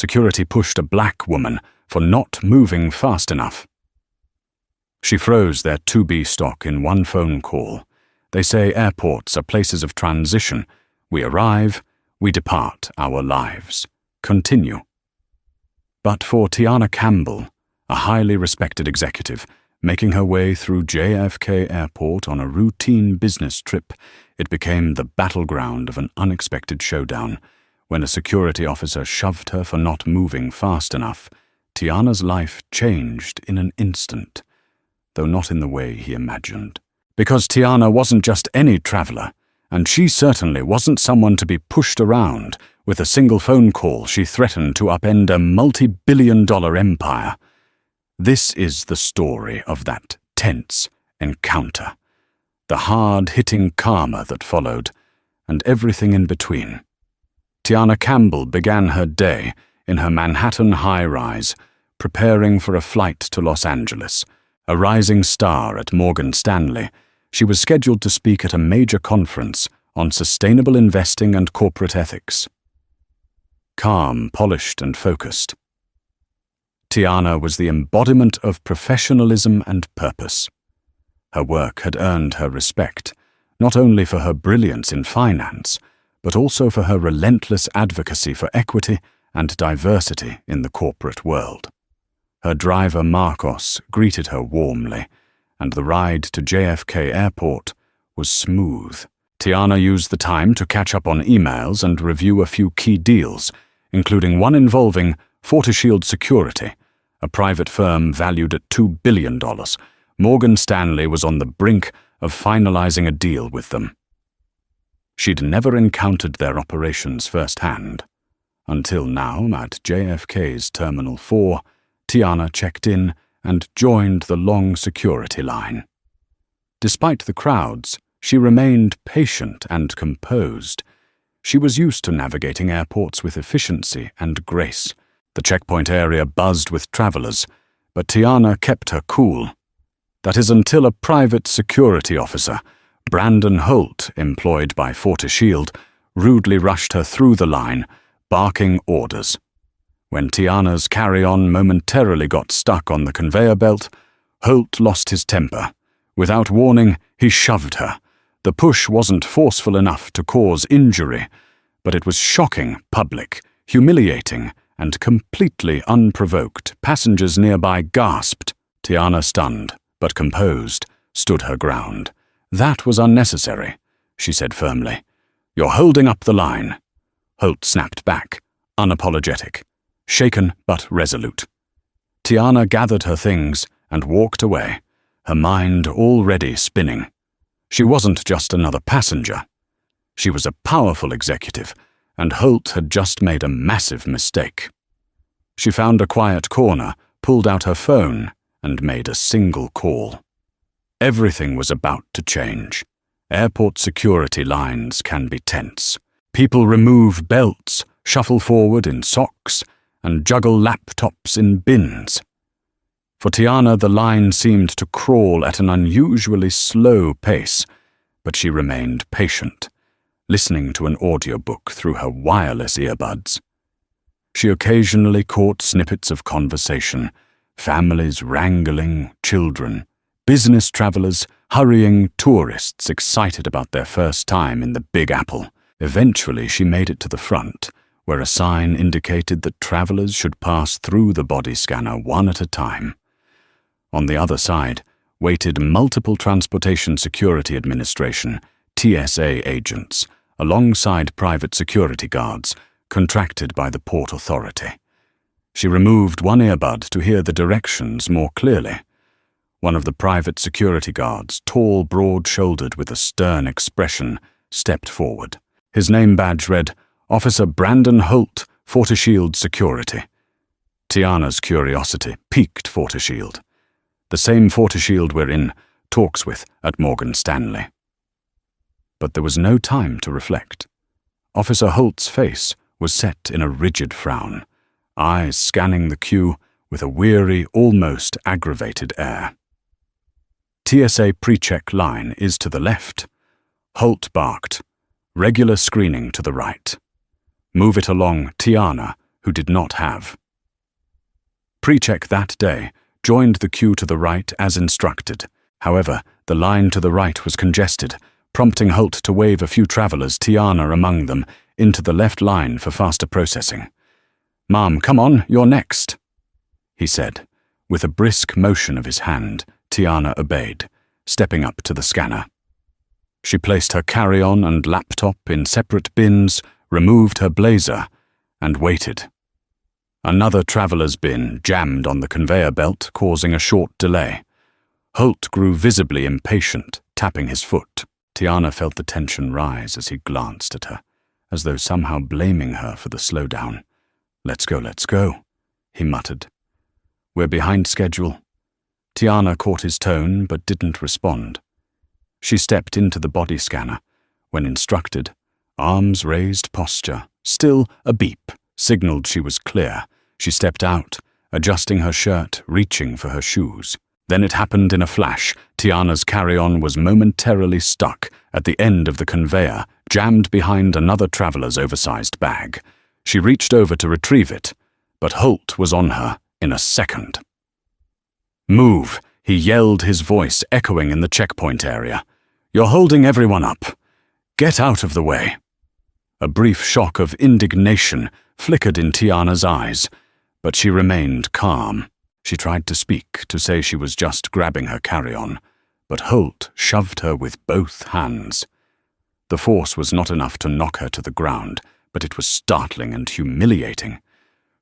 Security pushed a black woman for not moving fast enough. She froze their 2B stock in one phone call. They say airports are places of transition. We arrive, we depart our lives. Continue. But for Tiana Campbell, a highly respected executive, making her way through JFK Airport on a routine business trip, it became the battleground of an unexpected showdown. When a security officer shoved her for not moving fast enough, Tiana's life changed in an instant, though not in the way he imagined. Because Tiana wasn't just any traveler, and she certainly wasn't someone to be pushed around. With a single phone call, she threatened to upend a multi-billion-dollar empire. This is the story of that tense encounter, the hard-hitting karma that followed, and everything in between. Tiana Campbell began her day in her Manhattan high-rise, preparing for a flight to Los Angeles. A rising star at Morgan Stanley, she was scheduled to speak at a major conference on sustainable investing and corporate ethics. Calm, polished, and focused, Tiana was the embodiment of professionalism and purpose. Her work had earned her respect, not only for her brilliance in finance, but also for her relentless advocacy for equity and diversity in the corporate world. Her driver Marcos greeted her warmly, and the ride to JFK Airport was smooth. Tiana used the time to catch up on emails and review a few key deals, including one involving Forteshield Security, a private firm valued at $2 billion. Morgan Stanley was on the brink of finalizing a deal with them. She'd never encountered their operations firsthand. Until now, at JFK's Terminal 4, Tiana checked in and joined the long security line. Despite the crowds, she remained patient and composed. She was used to navigating airports with efficiency and grace. The checkpoint area buzzed with travelers, but Tiana kept her cool. That is until a private security officer, Brandon Holt, employed by Forteshield, rudely rushed her through the line, barking orders. When Tiana's carry-on momentarily got stuck on the conveyor belt, Holt lost his temper. Without warning, he shoved her. The push wasn't forceful enough to cause injury, but it was shocking, public, humiliating, and completely unprovoked. Passengers nearby gasped. Tiana, stunned, but composed, stood her ground. "That was unnecessary," she said firmly. "You're holding up the line." Holt snapped back, unapologetic, shaken but resolute. Tiana gathered her things and walked away, her mind already spinning. She wasn't just another passenger. She was a powerful executive, and Holt had just made a massive mistake. She found a quiet corner, pulled out her phone, and made a single call. Everything was about to change. Airport security lines can be tense. People remove belts, shuffle forward in socks, and juggle laptops in bins. For Tiana, the line seemed to crawl at an unusually slow pace, but she remained patient, listening to an audiobook through her wireless earbuds. She occasionally caught snippets of conversation, families wrangling, children, business travelers hurrying, tourists excited about their first time in the Big Apple. Eventually, she made it to the front, where a sign indicated that travelers should pass through the body scanner one at a time. On the other side waited multiple Transportation Security Administration, TSA agents, alongside private security guards contracted by the Port Authority. She removed one earbud to hear the directions more clearly. One of the private security guards, tall, broad-shouldered with a stern expression, stepped forward. His name badge read, Officer Brandon Holt, Forteshield Security. Tiana's curiosity piqued Forteshield. The same Forteshield we're in talks with at Morgan Stanley. But there was no time to reflect. Officer Holt's face was set in a rigid frown, eyes scanning the queue with a weary, almost aggravated air. TSA pre-check line is to the left. Holt barked. Regular screening to the right. Move it along, Tiana, who did not have. Pre-check that day joined the queue to the right as instructed. However, the line to the right was congested, prompting Holt to wave a few travelers, Tiana among them, into the left line for faster processing. "Ma'am, come on, you're next," he said. With a brisk motion of his hand, Tiana obeyed, stepping up to the scanner. She placed her carry-on and laptop in separate bins, removed her blazer, and waited. Another traveler's bin jammed on the conveyor belt, causing a short delay. Holt grew visibly impatient, tapping his foot. Tiana felt the tension rise as he glanced at her, as though somehow blaming her for the slowdown. Let's go," he muttered. "We're behind schedule." Tiana caught his tone but didn't respond. She stepped into the body scanner. When instructed, arms raised posture, still a beep, signaled she was clear. She stepped out, adjusting her shirt, reaching for her shoes. Then it happened in a flash. Tiana's carry-on was momentarily stuck at the end of the conveyor, jammed behind another traveler's oversized bag. She reached over to retrieve it, but Holt was on her in a second. "Move," he yelled, his voice echoing in the checkpoint area. "You're holding everyone up. Get out of the way." A brief shock of indignation flickered in Tiana's eyes, but she remained calm. She tried to speak, to say she was just grabbing her carry-on, but Holt shoved her with both hands. The force was not enough to knock her to the ground, but it was startling and humiliating.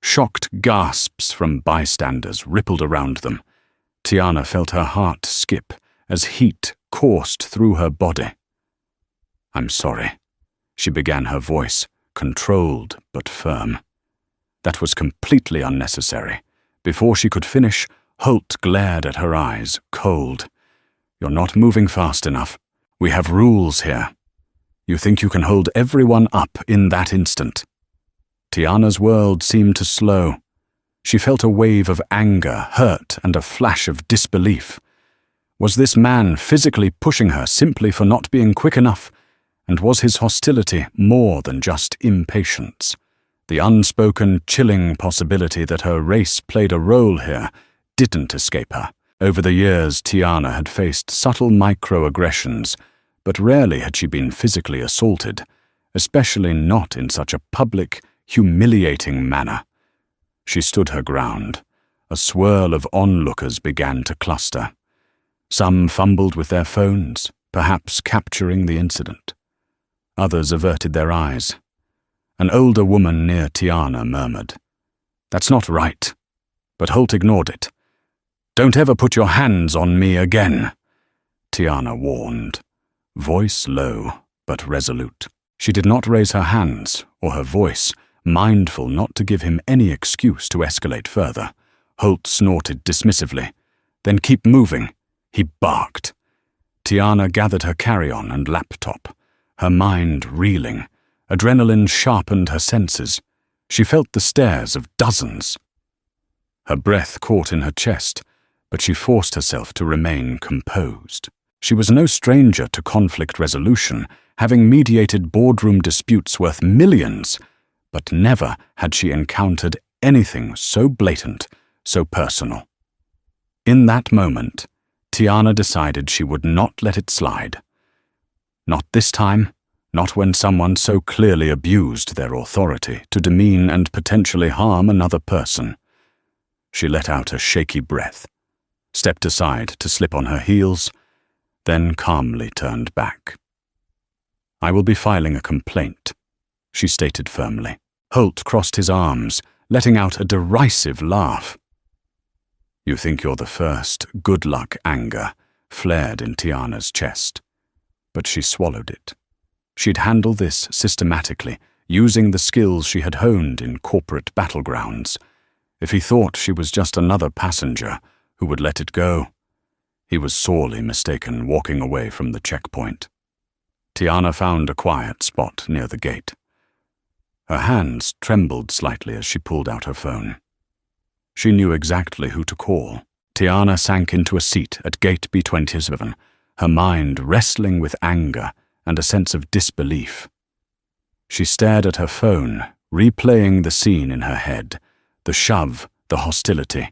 Shocked gasps from bystanders rippled around them. Tiana felt her heart skip as heat coursed through her body. "I'm sorry," she began, her voice controlled but firm. That was completely unnecessary. Before she could finish, Holt glared at her eyes, cold. "You're not moving fast enough. We have rules here. You think you can hold everyone up in that instant?" Tiana's world seemed to slow. She felt a wave of anger, hurt, and a flash of disbelief. Was this man physically pushing her simply for not being quick enough? And was his hostility more than just impatience? The unspoken, chilling possibility that her race played a role here didn't escape her. Over the years, Tiana had faced subtle microaggressions, but rarely had she been physically assaulted, especially not in such a public, humiliating manner. She stood her ground. A swirl of onlookers began to cluster. Some fumbled with their phones, perhaps capturing the incident. Others averted their eyes. An older woman near Tiana murmured, "That's not right." But Holt ignored it. "Don't ever put your hands on me again," Tiana warned, voice low but resolute. She did not raise her hands or her voice, mindful not to give him any excuse to escalate further. Holt snorted dismissively. "Then keep moving," he barked. Tiana gathered her carry-on and laptop, her mind reeling. Adrenaline sharpened her senses. She felt the stares of dozens. Her breath caught in her chest, but she forced herself to remain composed. She was no stranger to conflict resolution, having mediated boardroom disputes worth millions, but never had she encountered anything so blatant, so personal. In that moment, Tiana decided she would not let it slide. Not this time, not when someone so clearly abused their authority to demean and potentially harm another person. She let out a shaky breath, stepped aside to slip on her heels, then calmly turned back. "I will be filing a complaint," she stated firmly. Holt crossed his arms, letting out a derisive laugh. "You think you're the first. Good luck." Anger flared in Tiana's chest, but she swallowed it. She'd handle this systematically, using the skills she had honed in corporate battlegrounds. If he thought she was just another passenger who would let it go, he was sorely mistaken, walking away from the checkpoint. Tiana found a quiet spot near the gate. Her hands trembled slightly as she pulled out her phone. She knew exactly who to call. Tiana sank into a seat at gate B27, her mind wrestling with anger and a sense of disbelief. She stared at her phone, replaying the scene in her head, the shove, the hostility,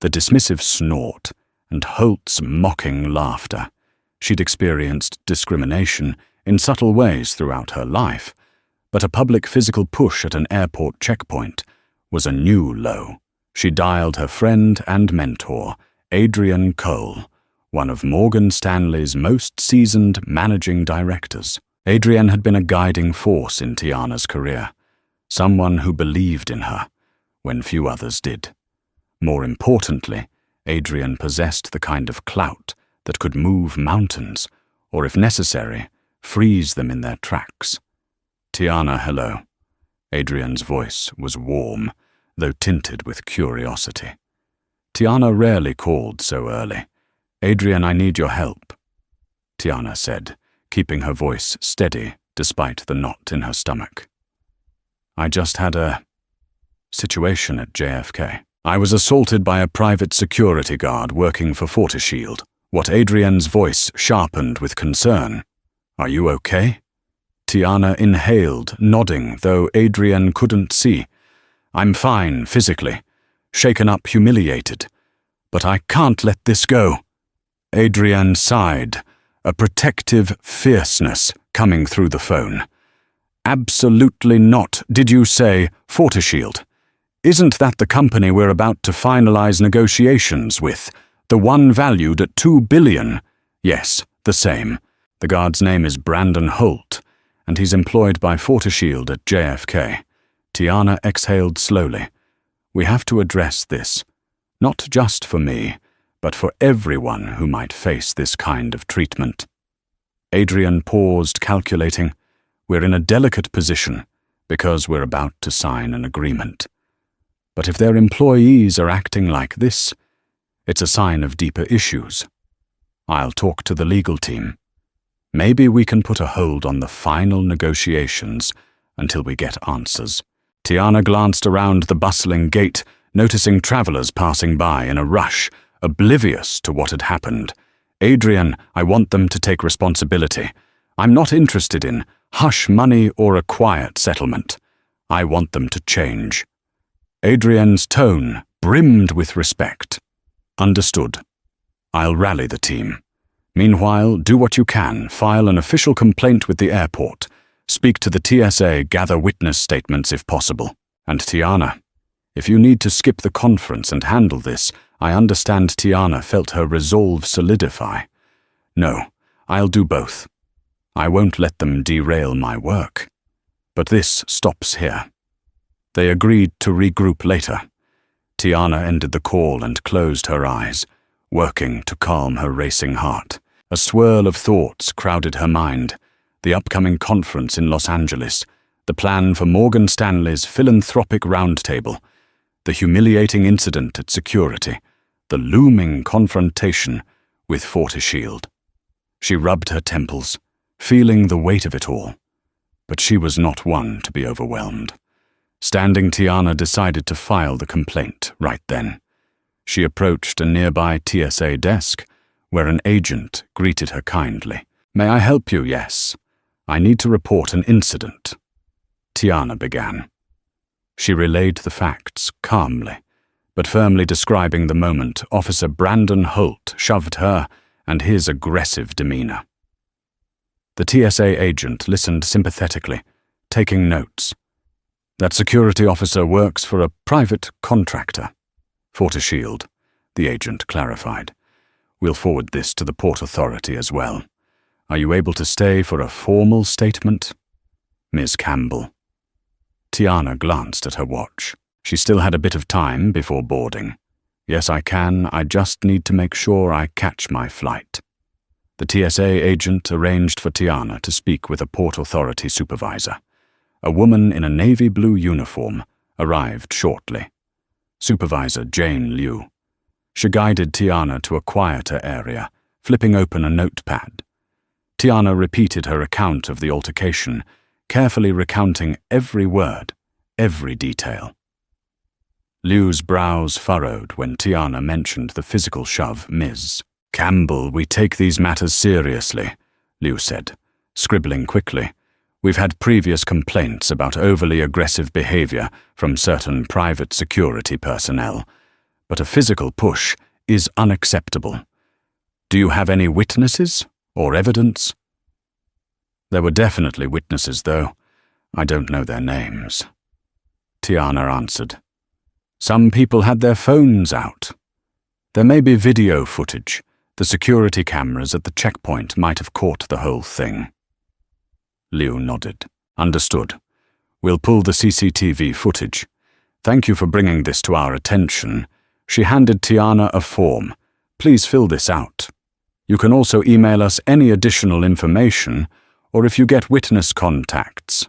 the dismissive snort, and Holt's mocking laughter. She'd experienced discrimination in subtle ways throughout her life, but a public physical push at an airport checkpoint was a new low. She dialed her friend and mentor, Adrian Cole, one of Morgan Stanley's most seasoned managing directors. Adrian had been a guiding force in Tiana's career, someone who believed in her when few others did. More importantly, Adrian possessed the kind of clout that could move mountains, or if necessary, freeze them in their tracks. "Tiana, hello." Adrian's voice was warm, though tinted with curiosity. Tiana rarely called so early. "Adrian, I need your help," Tiana said, keeping her voice steady despite the knot in her stomach. "I just had a situation at JFK. I was assaulted by a private security guard working for Forteshield." What Adrian's voice sharpened with concern. "Are you okay?" Tiana inhaled, nodding, though Adrian couldn't see. "I'm fine, physically. Shaken up, humiliated. But I can't let this go." Adrian sighed, a protective fierceness coming through the phone. "Absolutely not. Did you say Forteshield? Isn't that the company we're about to finalize negotiations with? The one valued at $2 billion? Yes, the same. The guard's name is Brandon Holt, and he's employed by Forteshield at JFK. Tiana exhaled slowly. "We have to address this, not just for me, but for everyone who might face this kind of treatment." Adrian paused, calculating. "We're in a delicate position because we're about to sign an agreement. But if their employees are acting like this, it's a sign of deeper issues. I'll talk to the legal team. Maybe we can put a hold on the final negotiations until we get answers." Tiana glanced around the bustling gate, noticing travelers passing by in a rush, oblivious to what had happened. "Adrian, I want them to take responsibility. I'm not interested in hush money or a quiet settlement. I want them to change." Adrian's tone brimmed with respect. "Understood. I'll rally the team. Meanwhile, do what you can. File an official complaint with the airport. Speak to the TSA, gather witness statements if possible. And Tiana, if you need to skip the conference and handle this, I understand." Tiana felt her resolve solidify. "No, I'll do both. I won't let them derail my work. But this stops here." They agreed to regroup later. Tiana ended the call and closed her eyes, working to calm her racing heart. A swirl of thoughts crowded her mind. The upcoming conference in Los Angeles, the plan for Morgan Stanley's philanthropic roundtable, the humiliating incident at security, the looming confrontation with Forteshield. She rubbed her temples, feeling the weight of it all. But she was not one to be overwhelmed. Standing, Tiana decided to file the complaint right then. She approached a nearby TSA desk, where an agent greeted her kindly. "May I help you?" "Yes. I need to report an incident," Tiana began. She relayed the facts calmly, but firmly describing the moment Officer Brandon Holt shoved her and his aggressive demeanor. The TSA agent listened sympathetically, taking notes. "That security officer works for a private contractor, Forteshield," the agent clarified. "We'll forward this to the Port Authority as well. Are you able to stay for a formal statement?" "Ms. Campbell." Tiana glanced at her watch. She still had a bit of time before boarding. "Yes, I can. I just need to make sure I catch my flight." The TSA agent arranged for Tiana to speak with a Port Authority supervisor. A woman in a navy blue uniform arrived shortly. Supervisor Jane Liu. She guided Tiana to a quieter area, flipping open a notepad. Tiana repeated her account of the altercation, carefully recounting every word, every detail. Liu's brows furrowed when Tiana mentioned the physical shove. "Ms. Campbell, we take these matters seriously," Liu said, scribbling quickly. We've had previous complaints about overly aggressive behavior from certain private security personnel, but a physical push is unacceptable. Do you have any witnesses or evidence? There were definitely witnesses, though. I don't know their names. Tiana answered. Some people had their phones out. There may be video footage. The security cameras at the checkpoint might have caught the whole thing. Liu nodded. Understood. We'll pull the CCTV footage. Thank you for bringing this to our attention. She handed Tiana a form. Please fill this out. You can also email us any additional information, or if you get witness contacts.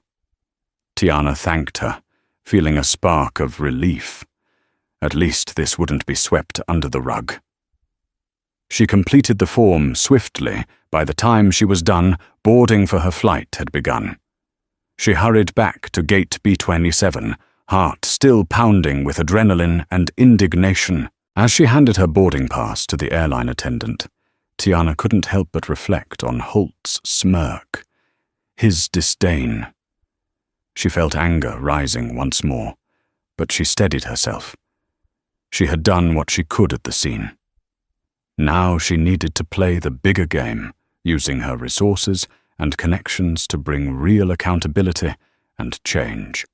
Tiana thanked her, feeling a spark of relief. At least this wouldn't be swept under the rug. She completed the form swiftly. By the time she was done, boarding for her flight had begun. She hurried back to gate B27, heart still pounding with adrenaline and indignation. As she handed her boarding pass to the airline attendant, Tiana couldn't help but reflect on Halt's smirk, his disdain. She felt anger rising once more, but she steadied herself. She had done what she could at the scene. Now she needed to play the bigger game, using her resources and connections to bring real accountability and change.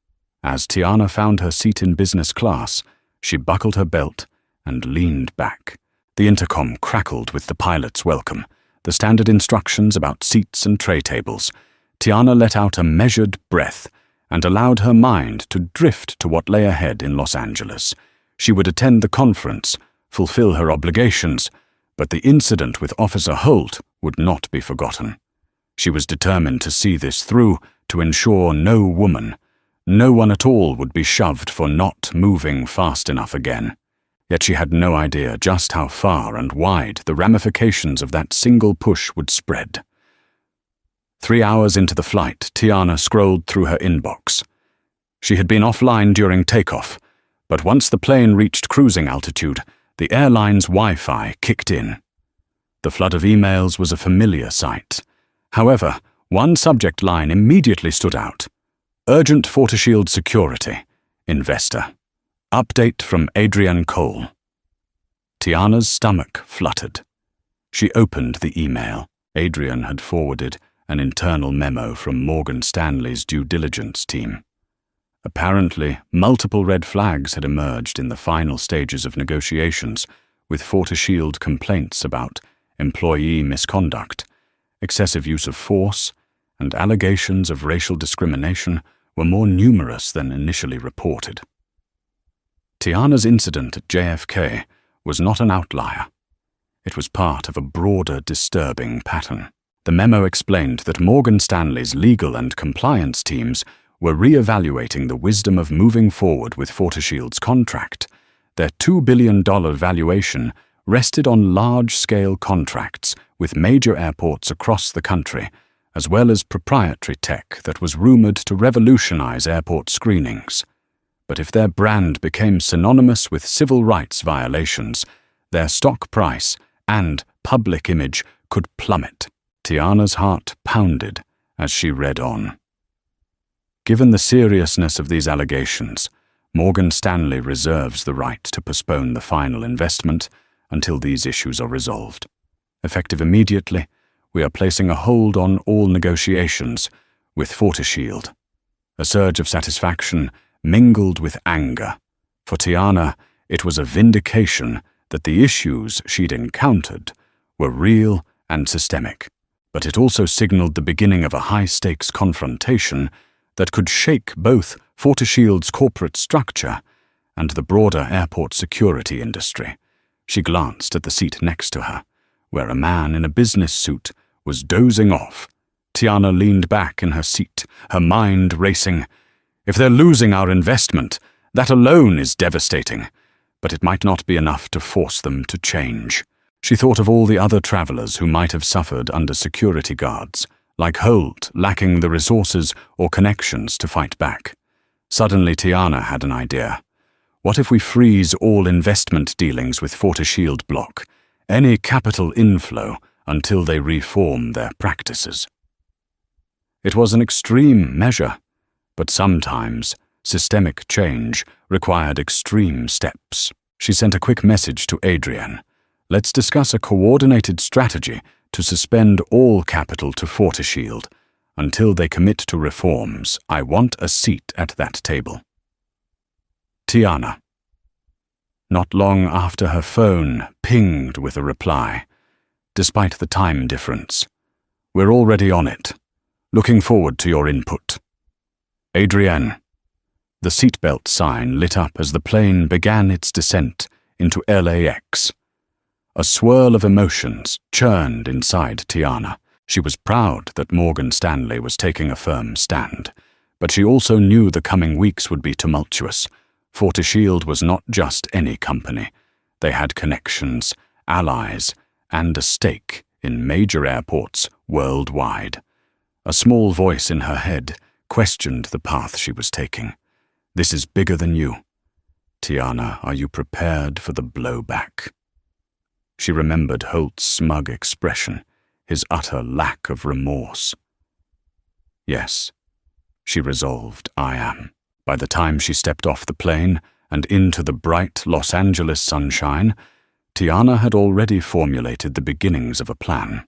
As Tiana found her seat in business class, she buckled her belt and leaned back. The intercom crackled with the pilot's welcome, the standard instructions about seats and tray tables. Tiana let out a measured breath and allowed her mind to drift to what lay ahead in Los Angeles. She would attend the conference, fulfill her obligations, but the incident with Officer Halt would not be forgotten. She was determined to see this through, to ensure no woman, no one at all, would be shoved for not moving fast enough again. Yet she had no idea just how far and wide the ramifications of that single push would spread. 3 hours into the flight, Tiana scrolled through her inbox. She had been offline during takeoff, but once the plane reached cruising altitude, the airline's Wi-Fi kicked in. The flood of emails was a familiar sight. However, one subject line immediately stood out. Urgent Forteshield Security. Investor. Update from Adrian Cole. Tiana's stomach fluttered. She opened the email. Adrian had forwarded an internal memo from Morgan Stanley's due diligence team. Apparently, multiple red flags had emerged in the final stages of negotiations, with Forteshield complaints about employee misconduct, excessive use of force, and allegations of racial discrimination were more numerous than initially reported. Tiana's incident at JFK was not an outlier. It was part of a broader disturbing pattern. The memo explained that Morgan Stanley's legal and compliance teams were re-evaluating the wisdom of moving forward with Forteshield's contract. Their $2 billion valuation rested on large-scale contracts with major airports across the country, as well as proprietary tech that was rumored to revolutionize airport screenings. But if their brand became synonymous with civil rights violations, their stock price and public image could plummet. Tiana's heart pounded as she read on. Given the seriousness of these allegations, Morgan Stanley reserves the right to postpone the final investment until these issues are resolved. Effective immediately, we are placing a hold on all negotiations with Forteshield. A surge of satisfaction mingled with anger. For Tiana, it was a vindication that the issues she'd encountered were real and systemic, but it also signaled the beginning of a high-stakes confrontation that could shake both Forteshield's corporate structure and the broader airport security industry. She glanced at the seat next to her, where a man in a business suit was dozing off. Tiana leaned back in her seat, her mind racing. If they're losing our investment, that alone is devastating, but it might not be enough to force them to change. She thought of all the other travelers who might have suffered under security guards, like Holt lacking the resources or connections to fight back. Suddenly Tiana had an idea. What if we freeze all investment dealings with Forteshield block, any capital inflow, until they reform their practices? It was an extreme measure, but sometimes systemic change required extreme steps. She sent a quick message to Adrienne. Let's discuss a coordinated strategy to suspend all capital to Forteshield. Until they commit to reforms, I want a seat at that table. Tiana. Not long after her phone pinged with a reply, despite the time difference. We're already on it. Looking forward to your input. Adrienne. The seatbelt sign lit up as the plane began its descent into LAX. A swirl of emotions churned inside Tiana. She was proud that Morgan Stanley was taking a firm stand, but she also knew the coming weeks would be tumultuous. Forteshield was not just any company. They had connections, allies, and a stake in major airports worldwide. A small voice in her head questioned the path she was taking. This is bigger than you. Tiana, are you prepared for the blowback? She remembered Holt's smug expression, his utter lack of remorse. Yes, she resolved, I am. By the time she stepped off the plane and into the bright Los Angeles sunshine, Tiana had already formulated the beginnings of a plan.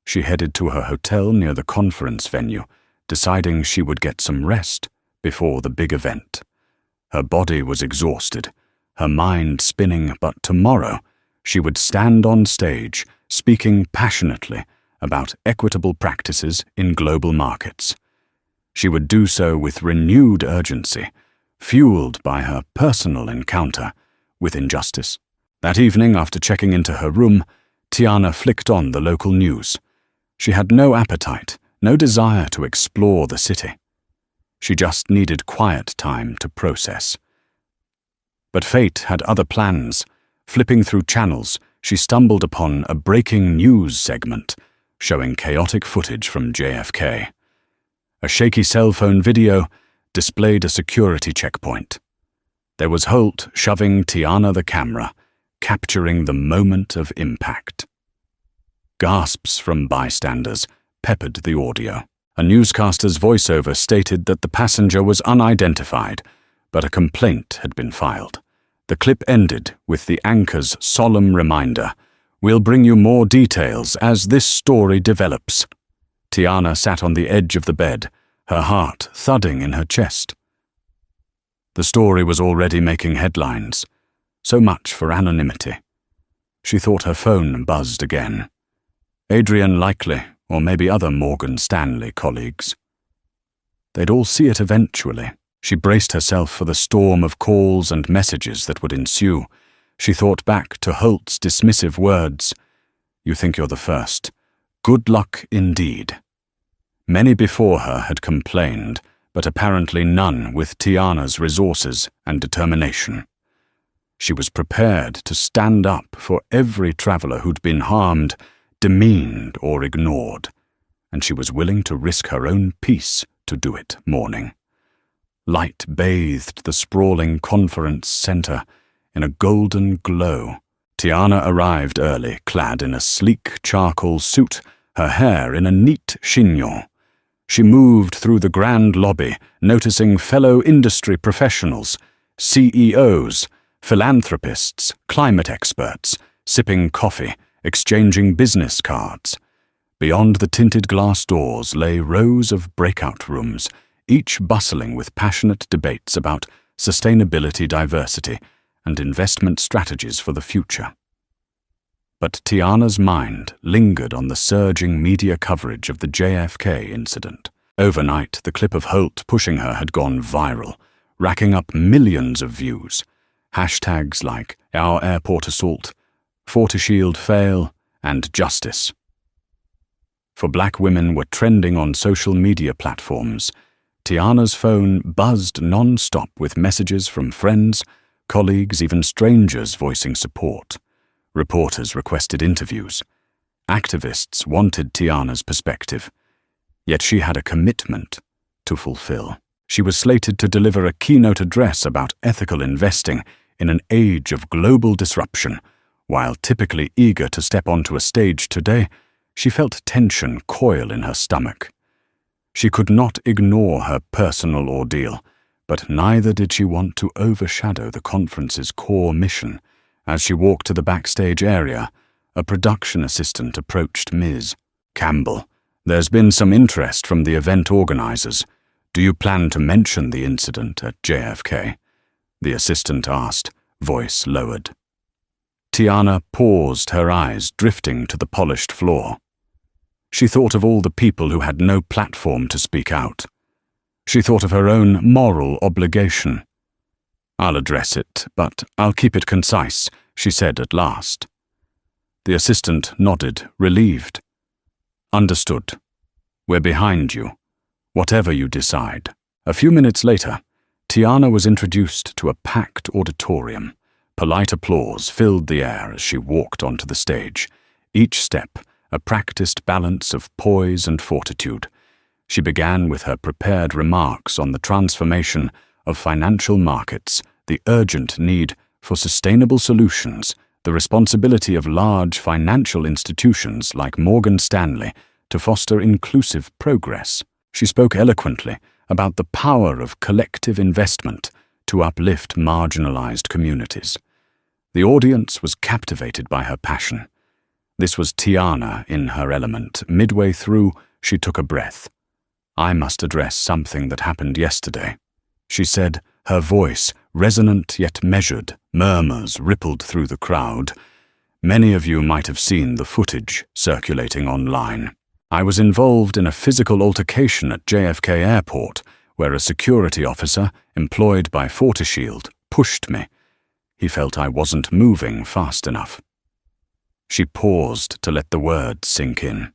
She headed to her hotel near the conference venue, deciding she would get some rest before the big event. Her body was exhausted, her mind spinning, but tomorrow she would stand on stage, speaking passionately about equitable practices in global markets. She would do so with renewed urgency, fueled by her personal encounter with injustice. That evening, after checking into her room, Tiana flicked on the local news. She had no appetite, no desire to explore the city. She just needed quiet time to process. But fate had other plans. Flipping through channels, she stumbled upon a breaking news segment showing chaotic footage from JFK. A shaky cell phone video displayed a security checkpoint. There was Holt shoving Tiana the camera, capturing the moment of impact. Gasps from bystanders peppered the audio. A newscaster's voiceover stated that the passenger was unidentified, but a complaint had been filed. The clip ended with the anchor's solemn reminder, "We'll bring you more details as this story develops." Tiana sat on the edge of the bed, her heart thudding in her chest. The story was already making headlines. So much for anonymity. She thought her phone buzzed again. Adrienne likely, or maybe other Morgan Stanley colleagues. They'd all see it eventually. She braced herself for the storm of calls and messages that would ensue. She thought back to Holt's dismissive words, "You think you're the first. Good luck indeed." Many before her had complained, but apparently none with Tiana's resources and determination. She was prepared to stand up for every traveler who'd been harmed, demeaned or ignored, and she was willing to risk her own peace to do it. Morning. Light bathed the sprawling conference center in a golden glow. Tiana arrived early, clad in a sleek charcoal suit, her hair in a neat chignon. She moved through the grand lobby, noticing fellow industry professionals, CEOs, philanthropists, climate experts, sipping coffee, exchanging business cards. Beyond the tinted glass doors lay rows of breakout rooms, each bustling with passionate debates about sustainability, diversity, and investment strategies for the future. But Tiana's mind lingered on the surging media coverage of the JFK incident. Overnight, the clip of Holt pushing her had gone viral, racking up millions of views. Hashtags like "Our Airport Assault," "Forteshield Fail," and "Justice." For Black women were trending on social media platforms. Tiana's phone buzzed non-stop with messages from friends, colleagues, even strangers voicing support. Reporters requested interviews. Activists wanted Tiana's perspective. Yet she had a commitment to fulfill. She was slated to deliver a keynote address about ethical investing in an age of global disruption. While typically eager to step onto a stage today, she felt tension coil in her stomach. She could not ignore her personal ordeal, but neither did she want to overshadow the conference's core mission. As she walked to the backstage area, a production assistant approached Ms. Campbell. "There's been some interest from the event organizers. Do you plan to mention the incident at JFK?" the assistant asked, voice lowered. Tiana paused, her eyes drifting to the polished floor. She thought of all the people who had no platform to speak out. She thought of her own moral obligation. "I'll address it, but I'll keep it concise," she said at last. The assistant nodded, relieved. "Understood. We're behind you, whatever you decide." A few minutes later, Tiana was introduced to a packed auditorium. Polite applause filled the air as she walked onto the stage, each step a practiced balance of poise and fortitude. She began with her prepared remarks on the transformation of financial markets, the urgent need for sustainable solutions, the responsibility of large financial institutions like Morgan Stanley to foster inclusive progress. She spoke eloquently about the power of collective investment to uplift marginalized communities. The audience was captivated by her passion. This was Tiana in her element. Midway through, she took a breath. "I must address something that happened yesterday," she said, her voice resonant yet measured. Murmurs rippled through the crowd. Many of you might have seen the footage circulating online. "I was involved in a physical altercation at JFK Airport, where a security officer, employed by Forteshield, pushed me. He felt I wasn't moving fast enough." She paused to let the words sink in.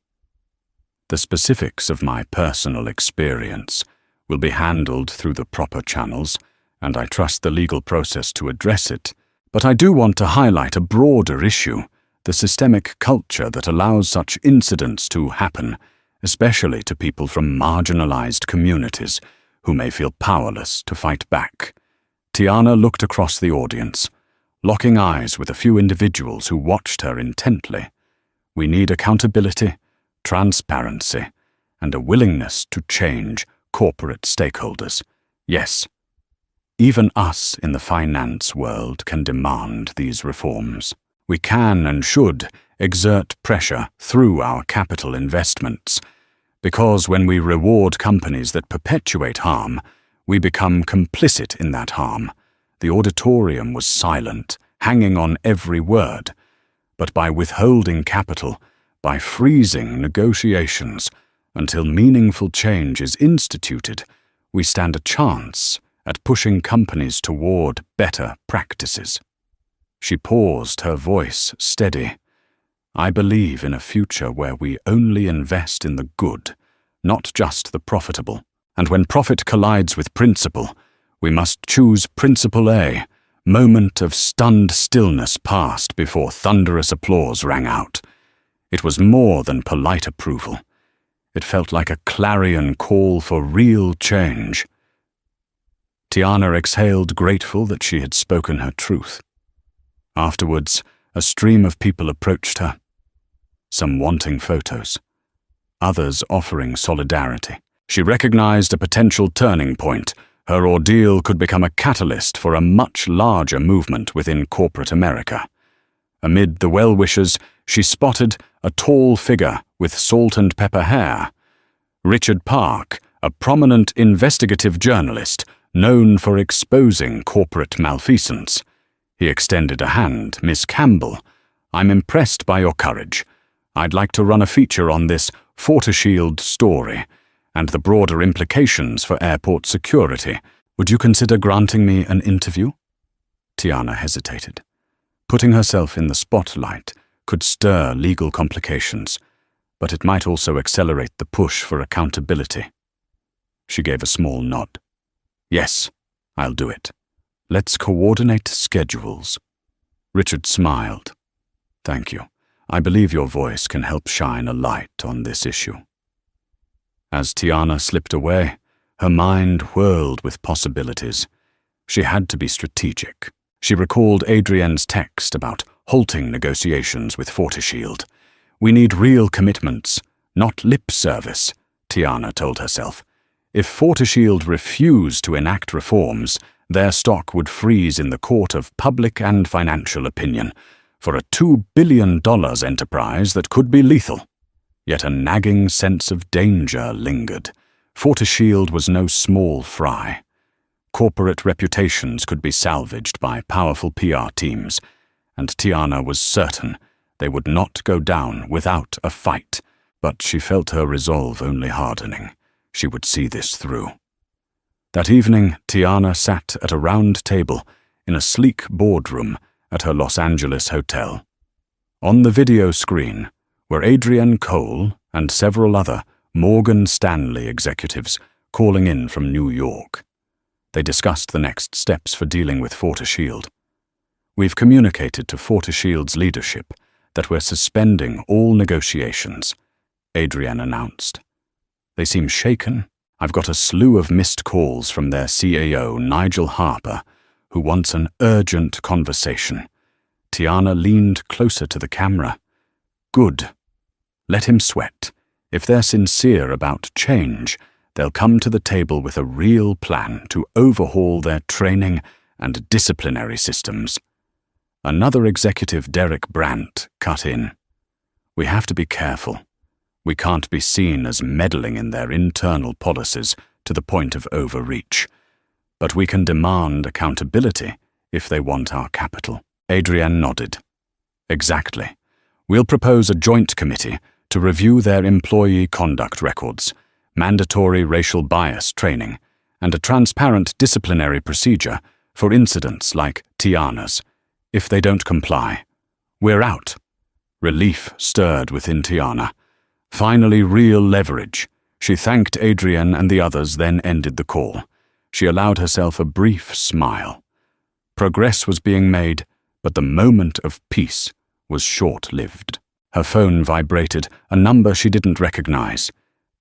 "The specifics of my personal experience will be handled through the proper channels, and I trust the legal process to address it. But I do want to highlight a broader issue, the systemic culture that allows such incidents to happen, especially to people from marginalized communities who may feel powerless to fight back." Tiana looked across the audience, locking eyes with a few individuals who watched her intently. "We need accountability, transparency, and a willingness to change corporate stakeholders. Yes, even us in the finance world can demand these reforms. We can and should exert pressure through our capital investments, because when we reward companies that perpetuate harm, we become complicit in that harm." The auditorium was silent, hanging on every word. But by withholding capital, by freezing negotiations until meaningful change is instituted, we stand a chance at pushing companies toward better practices. She paused, her voice steady. "I believe in a future where we only invest in the good, not just the profitable. And when profit collides with principle, we must choose Principle A." Moment of stunned stillness passed before thunderous applause rang out. It was more than polite approval. It felt like a clarion call for real change. Tiana exhaled, grateful that she had spoken her truth. Afterwards, a stream of people approached her, some wanting photos, others offering solidarity. She recognized a potential turning point. Her ordeal could become a catalyst for a much larger movement within corporate America. Amid the well-wishers, she spotted a tall figure with salt and pepper hair. Richard Park, a prominent investigative journalist known for exposing corporate malfeasance. He extended a hand. "Miss Campbell, I'm impressed by your courage. I'd like to run a feature on this Forteshield story and the broader implications for airport security. Would you consider granting me an interview?" Tiana hesitated. Putting herself in the spotlight could stir legal complications, but it might also accelerate the push for accountability. She gave a small nod. "Yes, I'll do it. Let's coordinate schedules." Richard smiled. "Thank you. I believe your voice can help shine a light on this issue." As Tiana slipped away, her mind whirled with possibilities. She had to be strategic. She recalled Adrienne's text about halting negotiations with Forteshield. "We need real commitments, not lip service. Tiana told herself. If Forteshield refused to enact reforms, their stock would freeze in the court of public and financial opinion for a $2 billion enterprise that could be lethal. Yet a nagging sense of danger lingered. Forteshield was no small fry. Corporate reputations could be salvaged by powerful PR teams, and Tiana was certain they would not go down without a fight. But she felt her resolve only hardening. She would see this through. That evening, Tiana sat at a round table in a sleek boardroom at her Los Angeles hotel. On the video screen were Adrienne Cole and several other Morgan Stanley executives calling in from New York. They discussed the next steps for dealing with Forteshield. We've communicated to Forteshield's leadership that we're suspending all negotiations, Adrienne announced. They seem shaken. I've got a slew of missed calls from their CAO, Nigel Harper, who wants an urgent conversation. Tiana leaned closer to the camera. Good. Let him sweat. If they're sincere about change, they'll come to the table with a real plan to overhaul their training and disciplinary systems. Another executive, Derek Brandt, cut in. We have to be careful. We can't be seen as meddling in their internal policies to the point of overreach. But we can demand accountability if they want our capital. Adrienne nodded. Exactly. We'll propose a joint committee to review their employee conduct records, mandatory racial bias training, and a transparent disciplinary procedure for incidents like Tiana's. If they don't comply, we're out. Relief stirred within Tiana. Finally, real leverage. She thanked Adrienne and the others, then ended the call. She allowed herself a brief smile. Progress was being made, but the moment of peace was short-lived. Her phone vibrated, a number she didn't recognize.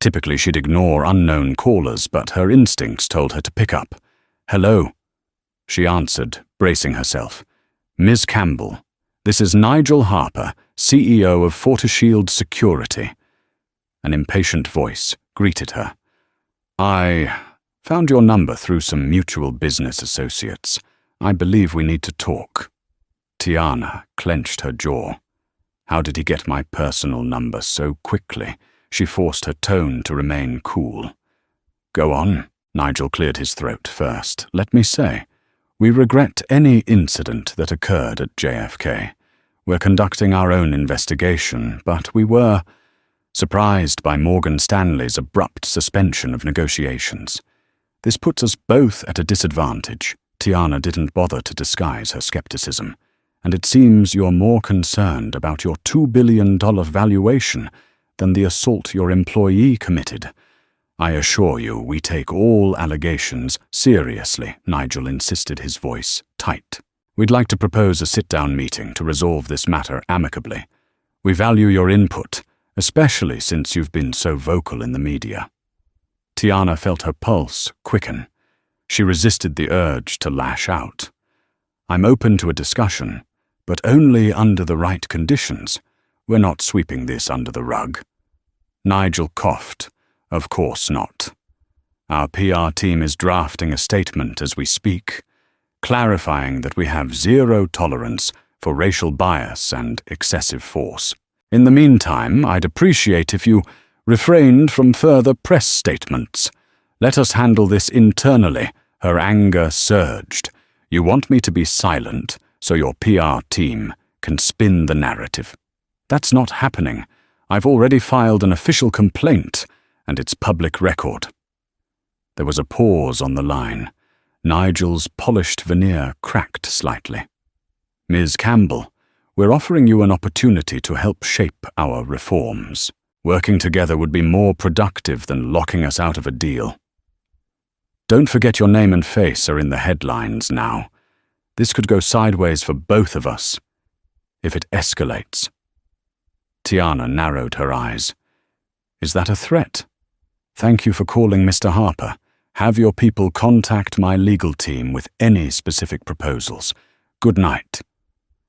Typically, she'd ignore unknown callers, but her instincts told her to pick up. Hello. She answered, bracing herself. Ms. Campbell, this is Nigel Harper, CEO of Forteshield Security. An impatient voice greeted her. I found your number through some mutual business associates. I believe we need to talk. Tiana clenched her jaw. How did he get my personal number so quickly? She forced her tone to remain cool. Go on. Nigel cleared his throat first. Let me say, we regret any incident that occurred at JFK. We're conducting our own investigation, but we were surprised by Morgan Stanley's abrupt suspension of negotiations. This puts us both at a disadvantage. Tiana didn't bother to disguise her skepticism. And it seems you're more concerned about your $2 billion valuation than the assault your employee committed. I assure you, we take all allegations seriously, Nigel insisted, his voice tight. We'd like to propose a sit-down meeting to resolve this matter amicably. We value your input, especially since you've been so vocal in the media. Tiana felt her pulse quicken. She resisted the urge to lash out. I'm open to a discussion, but only under the right conditions. We're not sweeping this under the rug. Nigel coughed. Of course not. Our PR team is drafting a statement as we speak, clarifying that we have zero tolerance for racial bias and excessive force. In the meantime, I'd appreciate if you refrained from further press statements. Let us handle this internally. Her anger surged. You want me to be silent so your PR team can spin the narrative. That's not happening. I've already filed an official complaint, and it's public record. There was a pause on the line. Nigel's polished veneer cracked slightly. Ms. Campbell, we're offering you an opportunity to help shape our reforms. Working together would be more productive than locking us out of a deal. Don't forget your name and face are in the headlines now. This could go sideways for both of us if it escalates. Tiana narrowed her eyes. Is that a threat? Thank you for calling, Mr. Harper. Have your people contact my legal team with any specific proposals. Good night.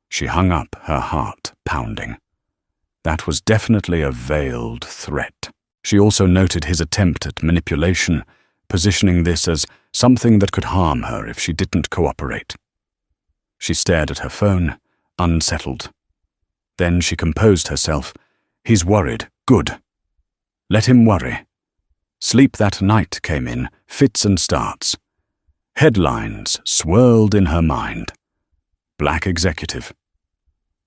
She hung up, her heart pounding. That was definitely a veiled threat. She also noted his attempt at manipulation, positioning this as something that could harm her if she didn't cooperate. She stared at her phone, unsettled. Then she composed herself. He's worried. Good. Let him worry. Sleep that night came in, fits and starts. Headlines swirled in her mind. Black executive.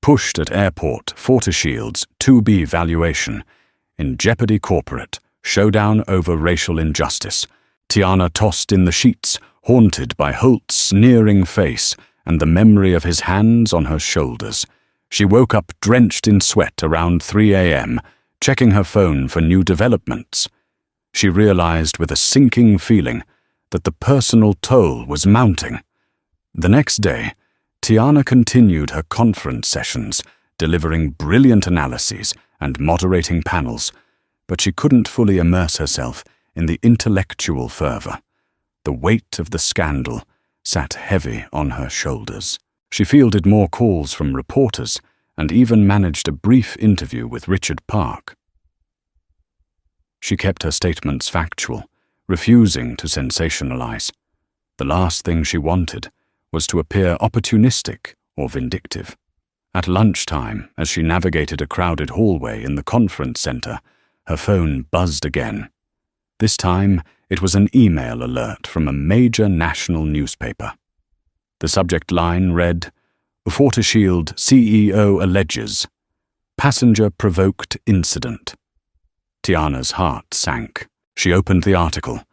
Pushed at airport, Forteshields, 2B valuation. In jeopardy corporate, showdown over racial injustice. Tiana tossed in the sheets, haunted by Holt's sneering face and the memory of his hands on her shoulders. She woke up drenched in sweat around 3 a.m., checking her phone for new developments. She realized with a sinking feeling that the personal toll was mounting. The next day, Tiana continued her conference sessions, delivering brilliant analyses and moderating panels, but she couldn't fully immerse herself in the intellectual fervor. The weight of the scandal sat heavy on her shoulders. She fielded more calls from reporters and even managed a brief interview with Richard Park. She kept her statements factual, refusing to sensationalize. The last thing she wanted was to appear opportunistic or vindictive. At lunchtime, as she navigated a crowded hallway in the conference center, her phone buzzed again. This time, it was an email alert from a major national newspaper. The subject line read, Forteshield CEO alleges, passenger provoked incident. Tiana's heart sank. She opened the article.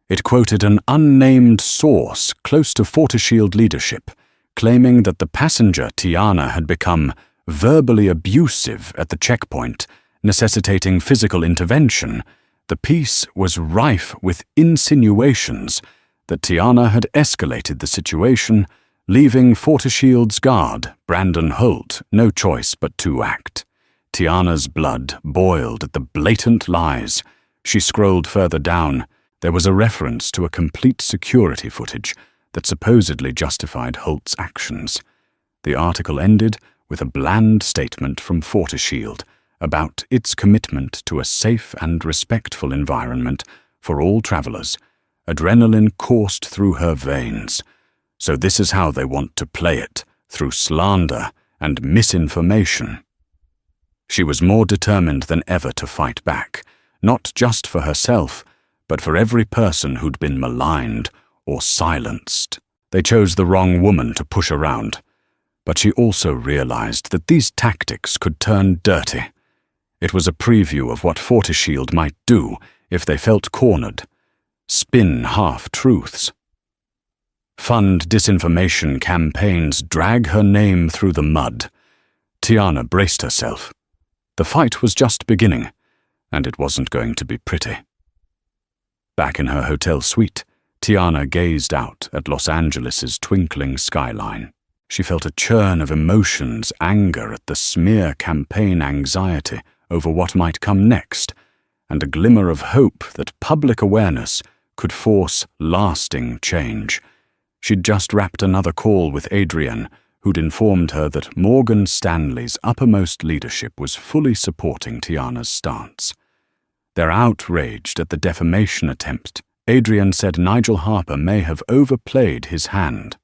It quoted an unnamed source close to Forteshield leadership, claiming that the passenger Tiana had become verbally abusive at the checkpoint, necessitating physical intervention. The piece was rife with insinuations that Tiana had escalated the situation, leaving Forteshield's guard, Brandon Holt, no choice but to act. Tiana's blood boiled at the blatant lies. She scrolled further down. There was a reference to a complete security footage that supposedly justified Holt's actions. The article ended with a bland statement from Forteshield about its commitment to a safe and respectful environment for all travelers. Adrenaline coursed through her veins. So this is how they want to play it, through slander and misinformation. She was more determined than ever to fight back, not just for herself, but for every person who'd been maligned or silenced. They chose the wrong woman to push around, but she also realized that these tactics could turn dirty. It was a preview of what Forteshield might do if they felt cornered. Spin half-truths. Fund disinformation campaigns drag her name through the mud. Tiana braced herself. The fight was just beginning, and it wasn't going to be pretty. Back in her hotel suite, Tiana gazed out at Los Angeles's twinkling skyline. She felt a churn of emotions, anger at the smear campaign, anxiety over what might come next, and a glimmer of hope that public awareness could force lasting change. She'd just wrapped another call with Adrienne, who'd informed her that Morgan Stanley's uppermost leadership was fully supporting Tiana's stance. They're outraged at the defamation attempt. Adrienne said Nigel Harper may have overplayed his hand.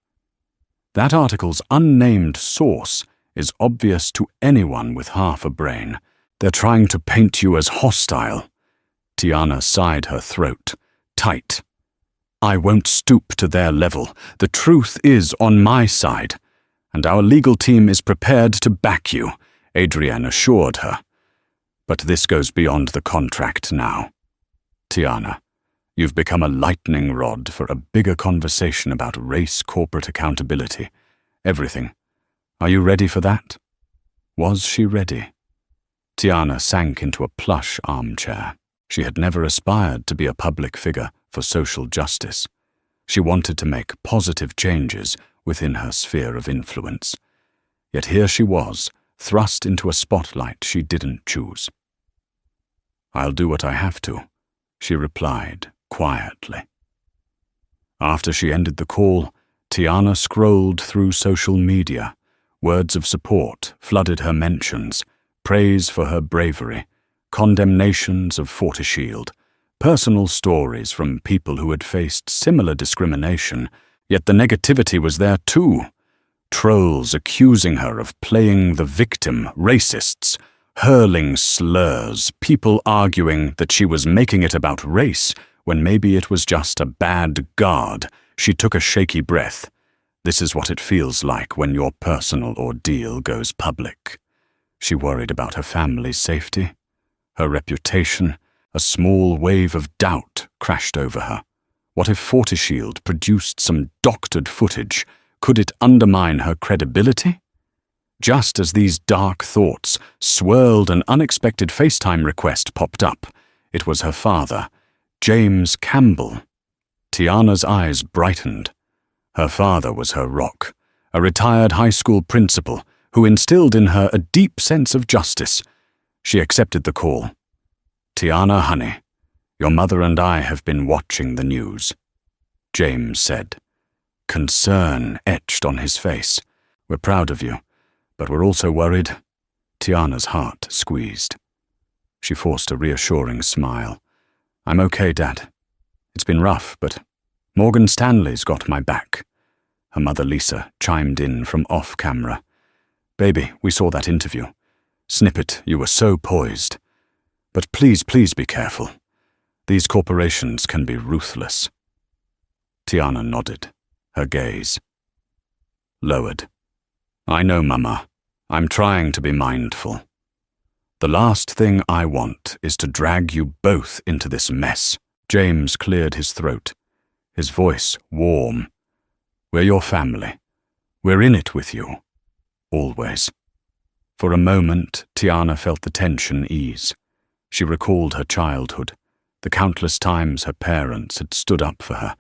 That article's unnamed source is obvious to anyone with half a brain. They're trying to paint you as hostile. Tiana sighed her throat, tight. I won't stoop to their level. The truth is on my side, and our legal team is prepared to back you, Adrienne assured her. But this goes beyond the contract now. Tiana, you've become a lightning rod for a bigger conversation about race corporate accountability. Everything. Are you ready for that? Was she ready? Tiana sank into a plush armchair. She had never aspired to be a public figure for social justice. She wanted to make positive changes within her sphere of influence. Yet here she was, thrust into a spotlight she didn't choose. I'll do what I have to, she replied quietly. After she ended the call, Tiana scrolled through social media. Words of support flooded her mentions, praise for her bravery, condemnations of Forteshield, personal stories from people who had faced similar discrimination, yet the negativity was there too. Trolls accusing her of playing the victim, racists, hurling slurs, people arguing that she was making it about race when maybe it was just a bad guard. She took a shaky breath. This is what it feels like when your personal ordeal goes public. She worried about her family's safety, her reputation. A small wave of doubt crashed over her. What if Forteshield produced some doctored footage? Could it undermine her credibility? Just as these dark thoughts swirled, an unexpected FaceTime request popped up. It was her father, James Campbell. Tiana's eyes brightened. Her father was her rock, a retired high school principal who instilled in her a deep sense of justice. She accepted the call. "Tiana, honey, your mother and I have been watching the news," James said. Concern etched on his face. "We're proud of you, but we're also worried." Tiana's heart squeezed. She forced a reassuring smile. "I'm okay, Dad. It's been rough, but Morgan Stanley's got my back." Her mother Lisa chimed in from off-camera. "Baby, we saw that interview. Snippet, you were so poised. But please be careful. These corporations can be ruthless." Tiana nodded, her gaze lowered. "I know, Mama. I'm trying to be mindful. The last thing I want is to drag you both into this mess." James cleared his throat, his voice warm. "We're your family. We're in it with you. Always." For a moment, Tiana felt the tension ease. She recalled her childhood, the countless times her parents had stood up for her,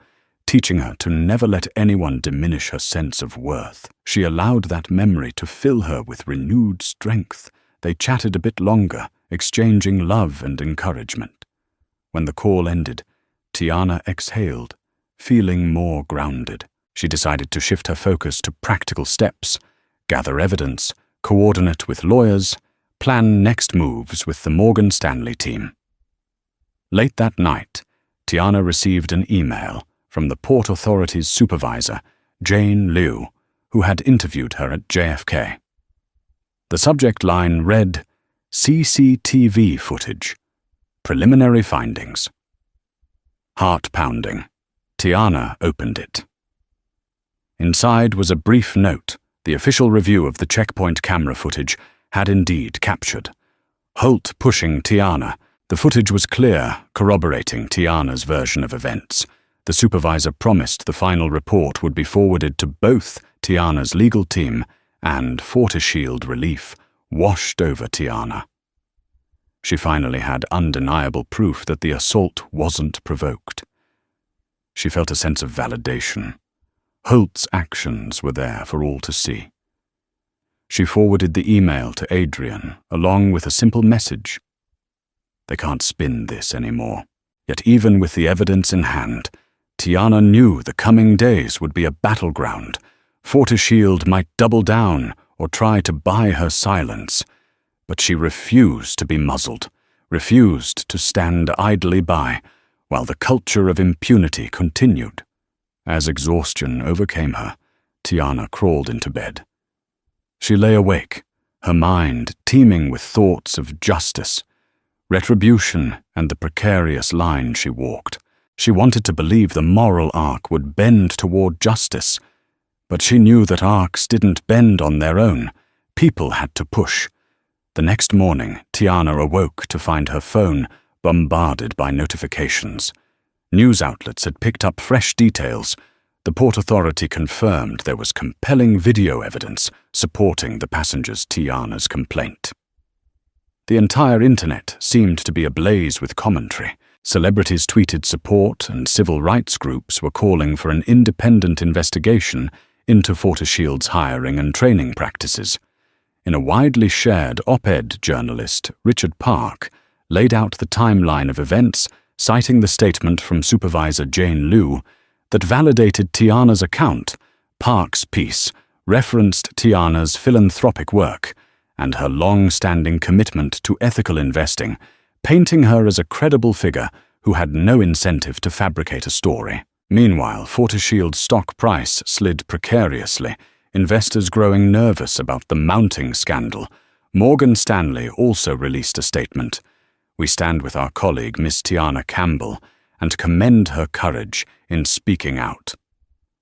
teaching her to never let anyone diminish her sense of worth. She allowed that memory to fill her with renewed strength. They chatted a bit longer, exchanging love and encouragement. When the call ended, Tiana exhaled, feeling more grounded. She decided to shift her focus to practical steps, gather evidence, coordinate with lawyers, plan next moves with the Morgan Stanley team. Late that night, Tiana received an email from the Port Authority's supervisor, Jane Liu, who had interviewed her at JFK. The subject line read, "CCTV footage. Preliminary findings." Heart pounding. Tiana opened it. Inside was a brief note. The official review of the checkpoint camera footage had indeed captured halt pushing Tiana. The footage was clear, corroborating Tiana's version of events. The supervisor promised the final report would be forwarded to both Tiana's legal team, and Forteshield relief washed over Tiana. She finally had undeniable proof that the assault wasn't provoked. She felt a sense of validation. Holt's actions were there for all to see. She forwarded the email to Adrian, along with a simple message. They can't spin this anymore. Yet even with the evidence in hand, Tiana knew the coming days would be a battleground. Forteshield might double down or try to buy her silence. But she refused to be muzzled, refused to stand idly by, while the culture of impunity continued. As exhaustion overcame her, Tiana crawled into bed. She lay awake, her mind teeming with thoughts of justice, retribution, and the precarious line she walked. She wanted to believe the moral arc would bend toward justice, but she knew that arcs didn't bend on their own. People had to push. The next morning, Tiana awoke to find her phone bombarded by notifications. News outlets had picked up fresh details. The Port Authority confirmed there was compelling video evidence supporting the passengers Tiana's complaint. The entire internet seemed to be ablaze with commentary. Celebrities tweeted support, and civil rights groups were calling for an independent investigation into Forteshield's hiring and training practices. In a widely shared op-ed, journalist Richard Park laid out the timeline of events, citing the statement from Supervisor Jane Liu that validated Tiana's account. Park's piece referenced Tiana's philanthropic work and her long-standing commitment to ethical investing, painting her as a credible figure who had no incentive to fabricate a story. Meanwhile, Fortishield's stock price slid precariously, investors growing nervous about the mounting scandal. Morgan Stanley also released a statement. "We stand with our colleague, Miss Tiana Campbell, and commend her courage in speaking out.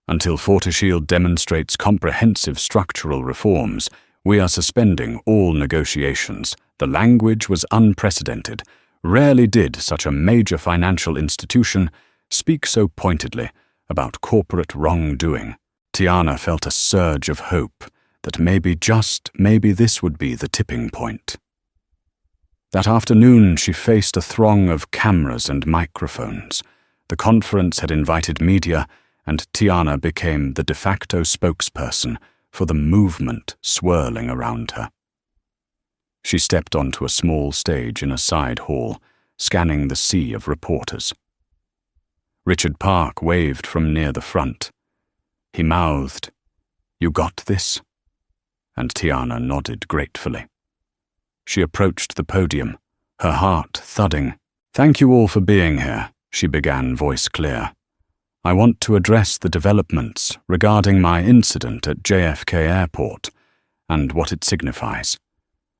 Until Fortishield demonstrates comprehensive structural reforms, we are suspending all negotiations." The language was unprecedented. Rarely did such a major financial institution speak so pointedly about corporate wrongdoing. Tiana felt a surge of hope that maybe, just maybe, this would be the tipping point. That afternoon, she faced a throng of cameras and microphones. The conference had invited media, and Tiana became the de facto spokesperson for the movement swirling around her. She stepped onto a small stage in a side hall, scanning the sea of reporters. Richard Park waved from near the front. He mouthed, "You got this?" And Tiana nodded gratefully. She approached the podium, her heart thudding. "Thank you all for being here," she began, voice clear. "I want to address the developments regarding my incident at JFK Airport and what it signifies."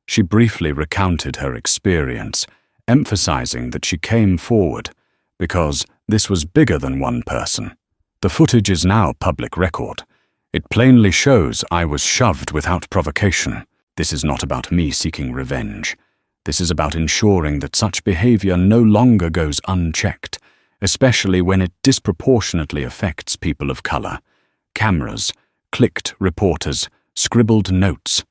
She briefly recounted her experience, emphasizing that she came forward because this was bigger than one person. "The footage is now public record. It plainly shows I was shoved without provocation. This is not about me seeking revenge. This is about ensuring that such behavior no longer goes unchecked, especially when it disproportionately affects people of color." Cameras, clicked reporters, scribbled notes.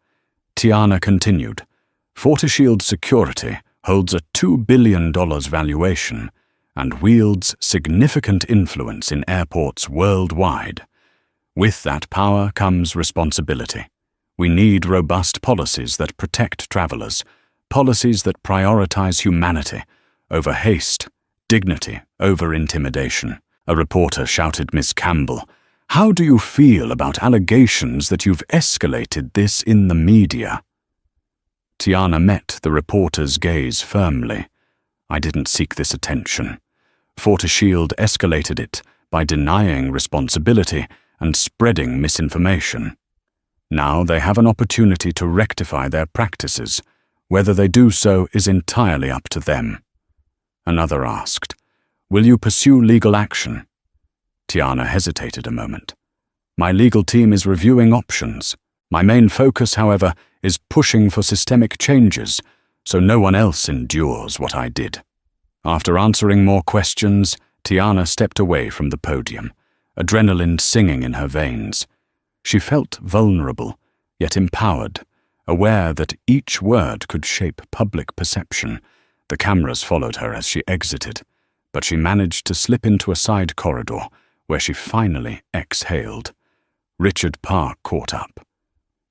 Tiana continued, "Fortishield Security holds a $2 billion valuation and wields significant influence in airports worldwide. With that power comes responsibility. We need robust policies that protect travelers, policies that prioritize humanity over haste, dignity over intimidation." A reporter shouted, "Miss Campbell, how do you feel about allegations that you've escalated this in the media?" Tiana met the reporter's gaze firmly. "I didn't seek this attention. Fortishield escalated it by denying responsibility and spreading misinformation. Now they have an opportunity to rectify their practices. Whether they do so is entirely up to them." Another asked, "Will you pursue legal action?" Tiana hesitated a moment. "My legal team is reviewing options. My main focus, however, is pushing for systemic changes, so no one else endures what I did." After answering more questions, Tiana stepped away from the podium, adrenaline singing in her veins. She felt vulnerable, yet empowered, aware that each word could shape public perception. The cameras followed her as she exited, but she managed to slip into a side corridor where she finally exhaled. Richard Park caught up.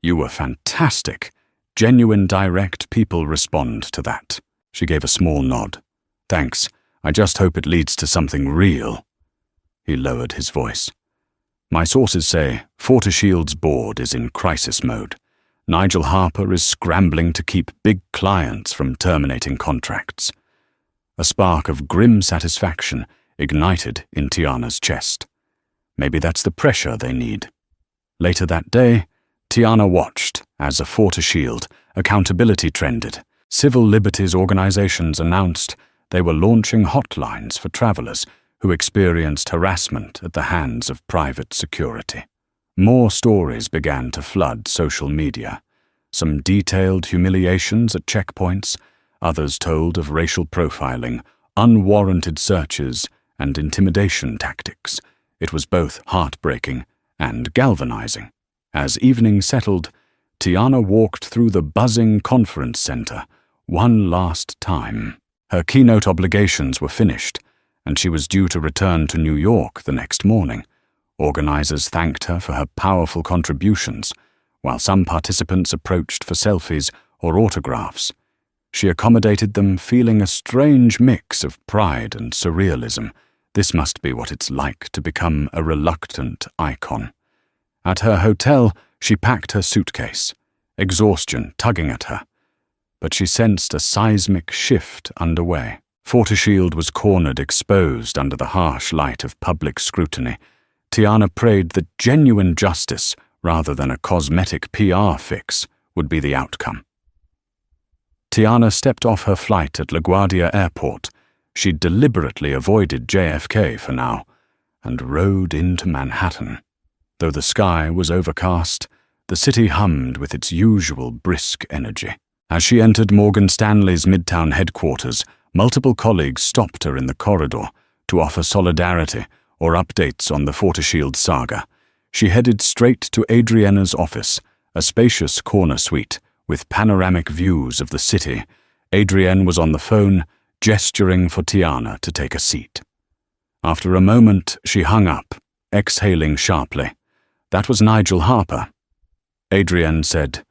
"You were fantastic. Genuine, direct people respond to that." She gave a small nod. "Thanks. I just hope it leads to something real." He lowered his voice. "My sources say Fortishield's board is in crisis mode. Nigel Harper is scrambling to keep big clients from terminating contracts." A spark of grim satisfaction ignited in Tiana's chest. Maybe that's the pressure they need. Later that day, Tiana watched as a Fortishield accountability trended. Civil liberties organizations announced they were launching hotlines for travelers who experienced harassment at the hands of private security. More stories began to flood social media. Some detailed humiliations at checkpoints, others told of racial profiling, unwarranted searches, and intimidation tactics. It was both heartbreaking and galvanizing. As evening settled, Tiana walked through the buzzing conference center one last time. Her keynote obligations were finished, and she was due to return to New York the next morning. Organizers thanked her for her powerful contributions, while some participants approached for selfies or autographs. She accommodated them, feeling a strange mix of pride and surrealism. This must be what it's like to become a reluctant icon. At her hotel, she packed her suitcase, exhaustion tugging at her. but she sensed a seismic shift underway. Forteshield was cornered, exposed under the harsh light of public scrutiny. Tiana prayed that genuine justice, rather than a cosmetic PR fix, would be the outcome. Tiana stepped off her flight at LaGuardia Airport. She'd deliberately avoided JFK for now, and rode into Manhattan. Though the sky was overcast, the city hummed with its usual brisk energy. As she entered Morgan Stanley's Midtown headquarters, multiple colleagues stopped her in the corridor to offer solidarity or updates on the Forteshield saga. She headed straight to Adriana's office, a spacious corner suite with panoramic views of the city. Adrienne was on the phone, gesturing for Tiana to take a seat. After a moment, she hung up, exhaling sharply. That was Nigel Harper. Adrienne said,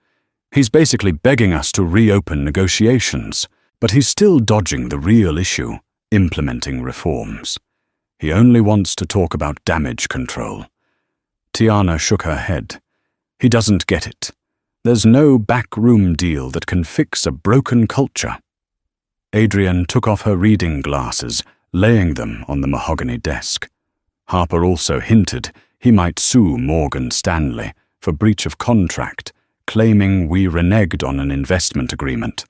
"He's basically begging us to reopen negotiations, but he's still dodging the real issue, implementing reforms. He only wants to talk about damage control." Tiana shook her head. "He doesn't get it. There's no backroom deal that can fix a broken culture." Adrienne took off her reading glasses, laying them on the mahogany desk. Harper also hinted he might sue Morgan Stanley for breach of contract, claiming we reneged on an investment agreement.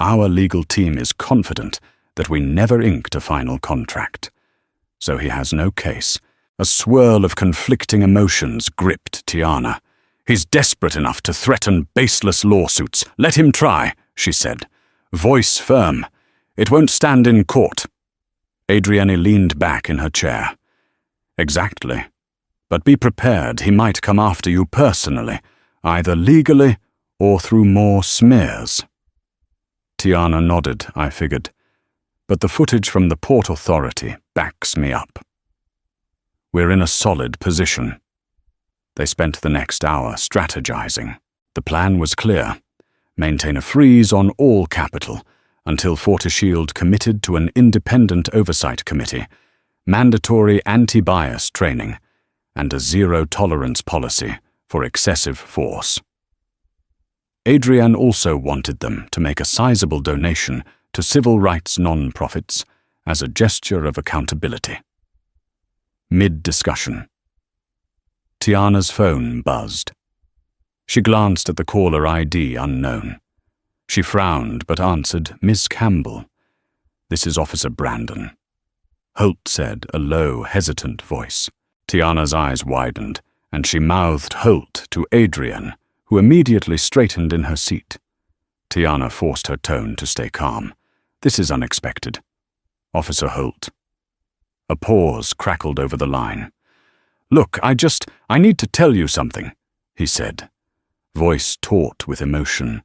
Our legal team is confident that we never inked a final contract. So he has no case. A swirl of conflicting emotions gripped Tiana. "He's desperate enough to threaten baseless lawsuits. Let him try," she said, voice firm. "It won't stand in court." Adrienne leaned back in her chair. "Exactly. But be prepared, he might come after you personally, either legally or through more smears." Tiana nodded, I figured. But the footage from the Port Authority backs me up. We're in a solid position. They spent the next hour strategizing. The plan was clear. Maintain a freeze on all capital until Forteshield committed to an independent oversight committee, mandatory anti-bias training, and a zero-tolerance policy for excessive force. Adrienne also wanted them to make a sizable donation to civil rights non-profits as a gesture of accountability. Mid-discussion. Tiana's phone buzzed. She glanced at the caller ID unknown. She frowned but answered, "Miss Campbell." "This is Officer Brandon," Holt said, a low, hesitant voice. Tiana's eyes widened, and she mouthed Holt to Adrienne, who immediately straightened in her seat. Tiana forced her tone to stay calm. "This is unexpected. Officer Holt." A pause crackled over the line. "Look, I need to tell you something," he said, voice taut with emotion.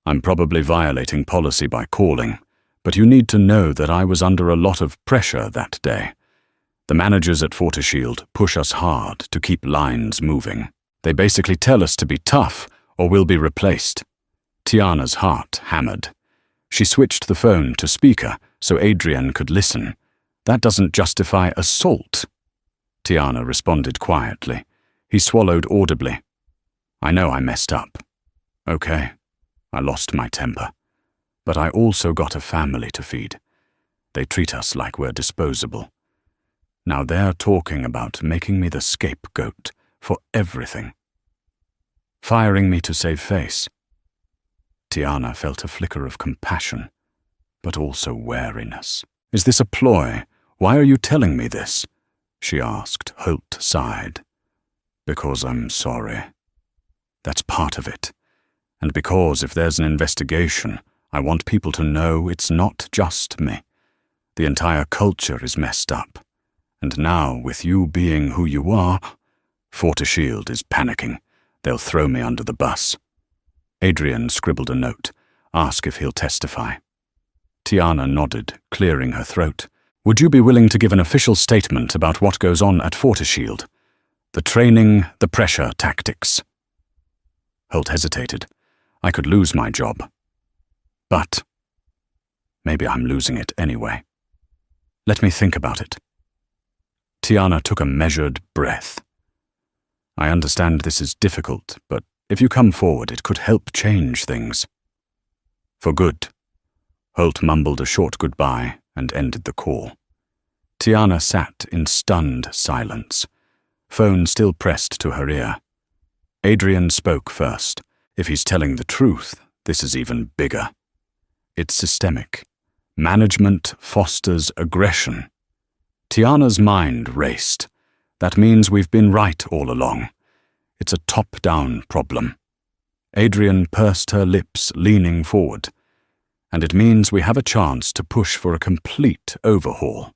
"I'm probably violating policy by calling, but you need to know that I was under a lot of pressure that day. The managers at Forteshield push us hard to keep lines moving. They basically tell us to be tough or we'll be replaced." Tiana's heart hammered. She switched the phone to speaker so Adrienne could listen. "That doesn't justify assault." Tiana responded quietly. He swallowed audibly. "I know I messed up. Okay, I lost my temper. But I also got a family to feed. They treat us like we're disposable. Now they're talking about making me the scapegoat for everything. Firing me to save face." Tiana felt a flicker of compassion, but also wariness. "Is this a ploy? Why are you telling me this?" she asked. Holt sighed. "Because I'm sorry. That's part of it. And because if there's an investigation, I want people to know it's not just me. The entire culture is messed up. And now, with you being who you are, Forteshield is panicking. They'll throw me under the bus." Adrienne scribbled a note. "Ask if he'll testify." Tiana nodded, clearing her throat. "Would you be willing to give an official statement about what goes on at Forteshield? The training, the pressure tactics." Holt hesitated. "I could lose my job. But maybe I'm losing it anyway. Let me think about it." Tiana took a measured breath. "I understand this is difficult, but if you come forward, it could help change things." For good. Holt mumbled a short goodbye and ended the call. Tiana sat in stunned silence, phone still pressed to her ear. Adrian spoke first. If he's telling the truth, this is even bigger. It's systemic. Management fosters aggression. Tiana's mind raced. That means we've been right all along. It's a top-down problem. Adrian pursed her lips, leaning forward. And it means we have a chance to push for a complete overhaul.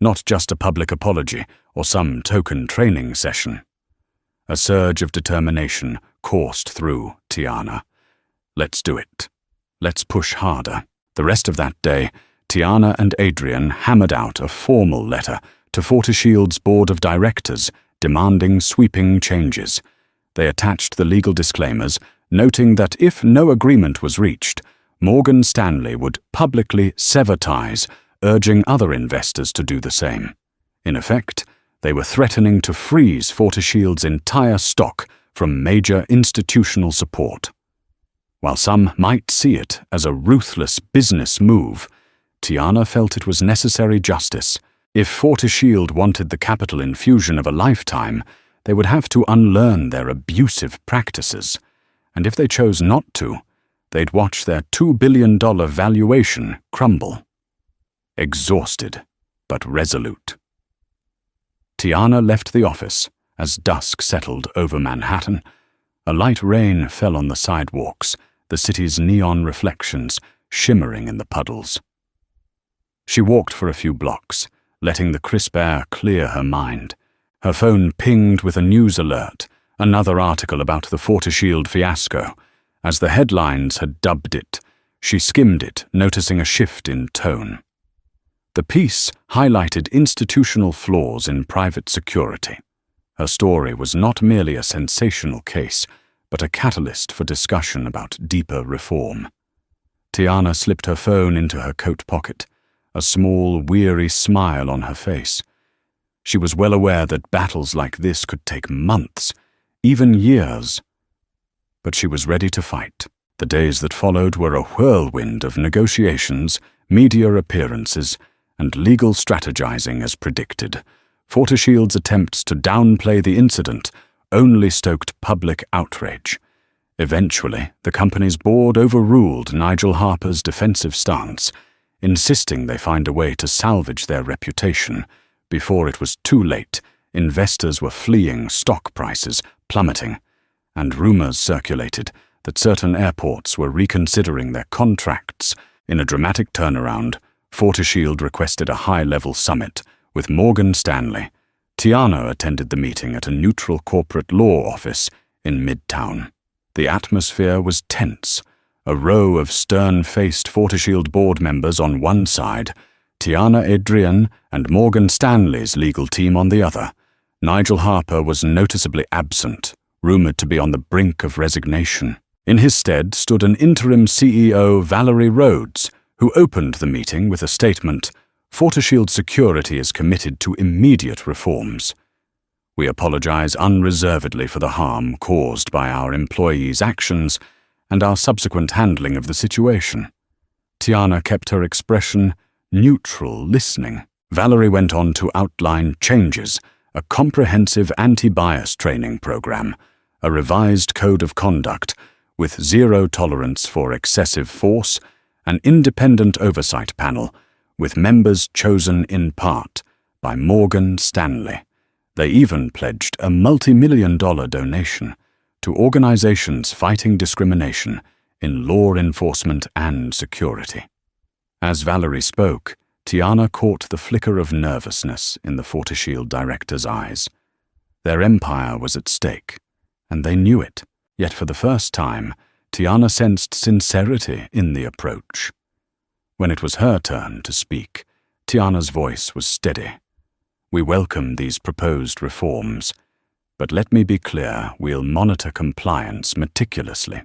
Not just a public apology or some token training session. A surge of determination coursed through Tiana. Let's do it. Let's push harder. The rest of that day, Tiana and Adrian hammered out a formal letter to Fortishield's board of directors demanding sweeping changes. They attached the legal disclaimers, noting that if no agreement was reached, Morgan Stanley would publicly sever ties, urging other investors to do the same. In effect, they were threatening to freeze Fortishield's entire stock from major institutional support. While some might see it as a ruthless business move, Tiana felt it was necessary justice. If Fortishield wanted the capital infusion of a lifetime, they would have to unlearn their abusive practices. And if they chose not to, they'd watch their $2 billion valuation crumble. Exhausted, but resolute. Tiana left the office as dusk settled over Manhattan. A light rain fell on the sidewalks, the city's neon reflections shimmering in the puddles. She walked for a few blocks, letting the crisp air clear her mind. Her phone pinged with a news alert, another article about the Fortishield fiasco. As the headlines had dubbed it, she skimmed it, noticing a shift in tone. The piece highlighted institutional flaws in private security. Her story was not merely a sensational case, but a catalyst for discussion about deeper reform. Tiana slipped her phone into her coat pocket, a small, weary smile on her face. She was well aware that battles like this could take months, even years. But she was ready to fight. The days that followed were a whirlwind of negotiations, media appearances, and legal strategizing as predicted. Fortishield's attempts to downplay the incident only stoked public outrage. Eventually, the company's board overruled Nigel Harper's defensive stance, insisting they find a way to salvage their reputation. Before it was too late, investors were fleeing, stock prices plummeting, and rumors circulated that certain airports were reconsidering their contracts. In a dramatic turnaround, Fortishield requested a high-level summit with Morgan Stanley. Tiana attended the meeting at a neutral corporate law office in Midtown. The atmosphere was tense. A row of stern-faced Fortishield board members on one side, Tiana, Adrian, and Morgan Stanley's legal team on the other. Nigel Harper was noticeably absent, rumored to be on the brink of resignation. In his stead stood an interim CEO, Valerie Rhodes, who opened the meeting with a statement, "Fortishield Security is committed to immediate reforms. We apologize unreservedly for the harm caused by our employees' actions and our subsequent handling of the situation." Tiana kept her expression neutral, listening. Valerie went on to outline changes, a comprehensive anti-bias training program, a revised code of conduct with zero tolerance for excessive force, an independent oversight panel with members chosen in part by Morgan Stanley. They even pledged a multi-million-dollar donation to organizations fighting discrimination in law enforcement and security. As Valerie spoke, Tiana caught the flicker of nervousness in the Fortishield director's eyes. Their empire was at stake, and they knew it. Yet for the first time, Tiana sensed sincerity in the approach. When it was her turn to speak, Tiana's voice was steady. "We welcome these proposed reforms, but let me be clear, we'll monitor compliance meticulously.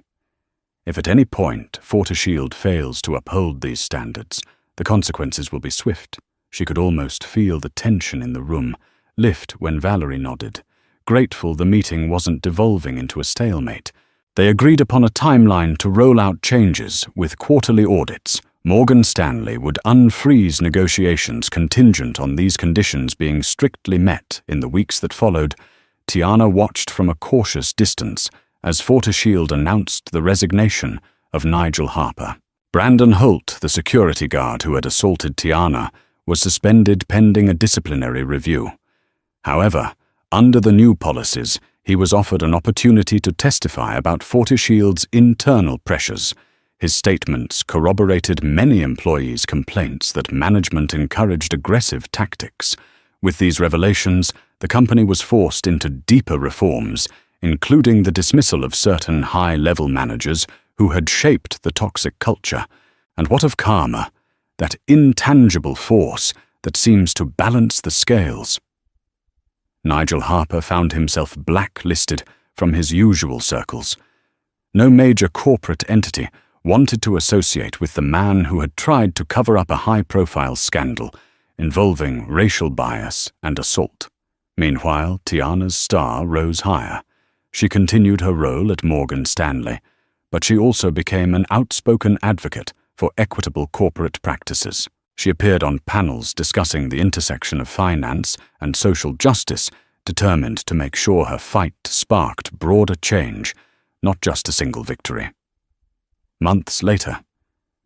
If at any point Fortishield fails to uphold these standards, the consequences will be swift." She could almost feel the tension in the room lift when Valerie nodded, grateful the meeting wasn't devolving into a stalemate. They agreed upon a timeline to roll out changes with quarterly audits. Morgan Stanley would unfreeze negotiations contingent on these conditions being strictly met in the weeks that followed. Tiana watched from a cautious distance as Forteshield announced the resignation of Nigel Harper. Brandon Holt, the security guard who had assaulted Tiana, was suspended pending a disciplinary review. However, under the new policies, he was offered an opportunity to testify about Forteshield's internal pressures. His statements corroborated many employees' complaints that management encouraged aggressive tactics. With these revelations, the company was forced into deeper reforms, including the dismissal of certain high-level managers who had shaped the toxic culture. And what of karma, that intangible force that seems to balance the scales? Nigel Harper found himself blacklisted from his usual circles. No major corporate entity wanted to associate with the man who had tried to cover up a high-profile scandal involving racial bias and assault. Meanwhile, Tiana's star rose higher. She continued her role at Morgan Stanley, but she also became an outspoken advocate for equitable corporate practices. She appeared on panels discussing the intersection of finance and social justice, determined to make sure her fight sparked broader change, not just a single victory. Months later,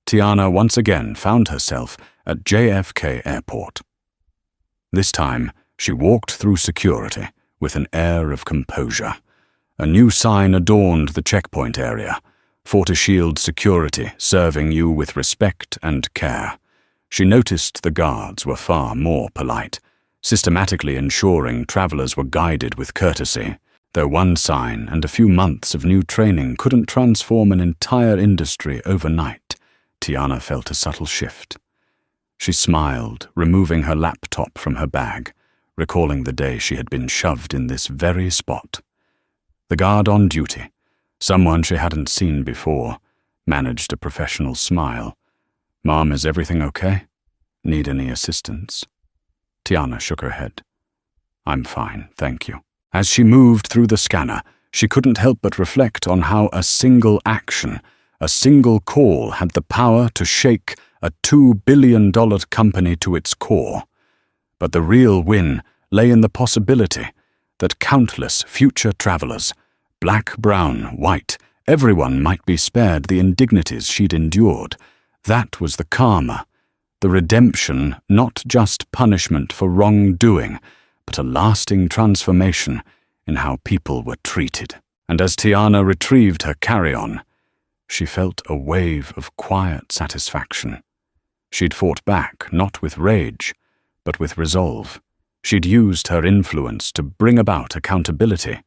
Tiana once again found herself at JFK Airport. This time, she walked through security with an air of composure. A new sign adorned the checkpoint area: Forteshield Security, serving you with respect and care. She noticed the guards were far more polite, systematically ensuring travelers were guided with courtesy. Though one sign and a few months of new training couldn't transform an entire industry overnight, Tiana felt a subtle shift. She smiled, removing her laptop from her bag, recalling the day she had been shoved in this very spot. The guard on duty, someone she hadn't seen before, managed a professional smile. "Mom, is everything okay? Need any assistance?" Tiana shook her head. "I'm fine, thank you." As she moved through the scanner, she couldn't help but reflect on how a single action, a single call had the power to shake a $2 billion company to its core. But the real win lay in the possibility that countless future travelers, black, brown, white, everyone might be spared the indignities she'd endured. That was the karma, the redemption, not just punishment for wrongdoing, but a lasting transformation in how people were treated. And as Tiana retrieved her carry-on, she felt a wave of quiet satisfaction. She'd fought back, not with rage, but with resolve. She'd used her influence to bring about accountability,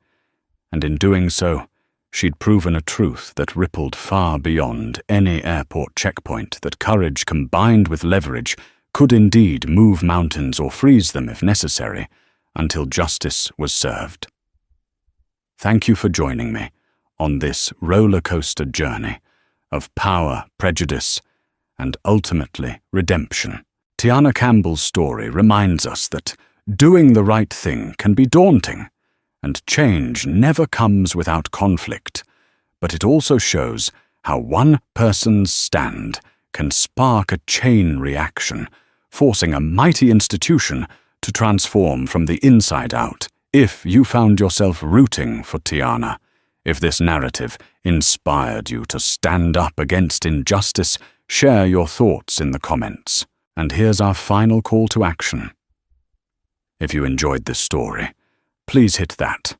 and in doing so, she'd proven a truth that rippled far beyond any airport checkpoint, that courage combined with leverage could indeed move mountains or freeze them if necessary, until justice was served. Thank you for joining me on this roller coaster journey of power, prejudice, and ultimately redemption. Tiana Campbell's story reminds us that doing the right thing can be daunting, and change never comes without conflict, but it also shows how one person's stand can spark a chain reaction, forcing a mighty institution to transform from the inside out. If you found yourself rooting for Tiana, if this narrative inspired you to stand up against injustice, share your thoughts in the comments. And here's our final call to action. If you enjoyed this story, please hit that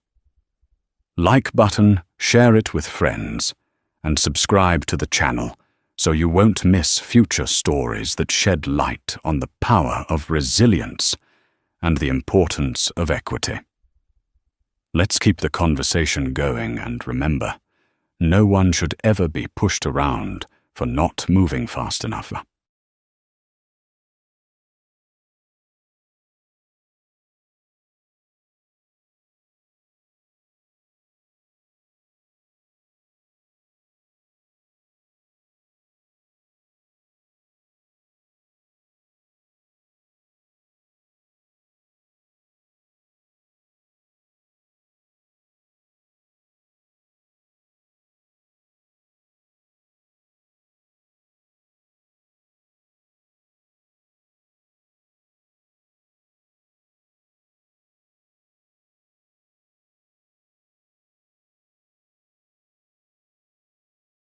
like button, share it with friends, and subscribe to the channel so you won't miss future stories that shed light on the power of resilience and the importance of equity. Let's keep the conversation going, and remember, no one should ever be pushed around for not moving fast enough.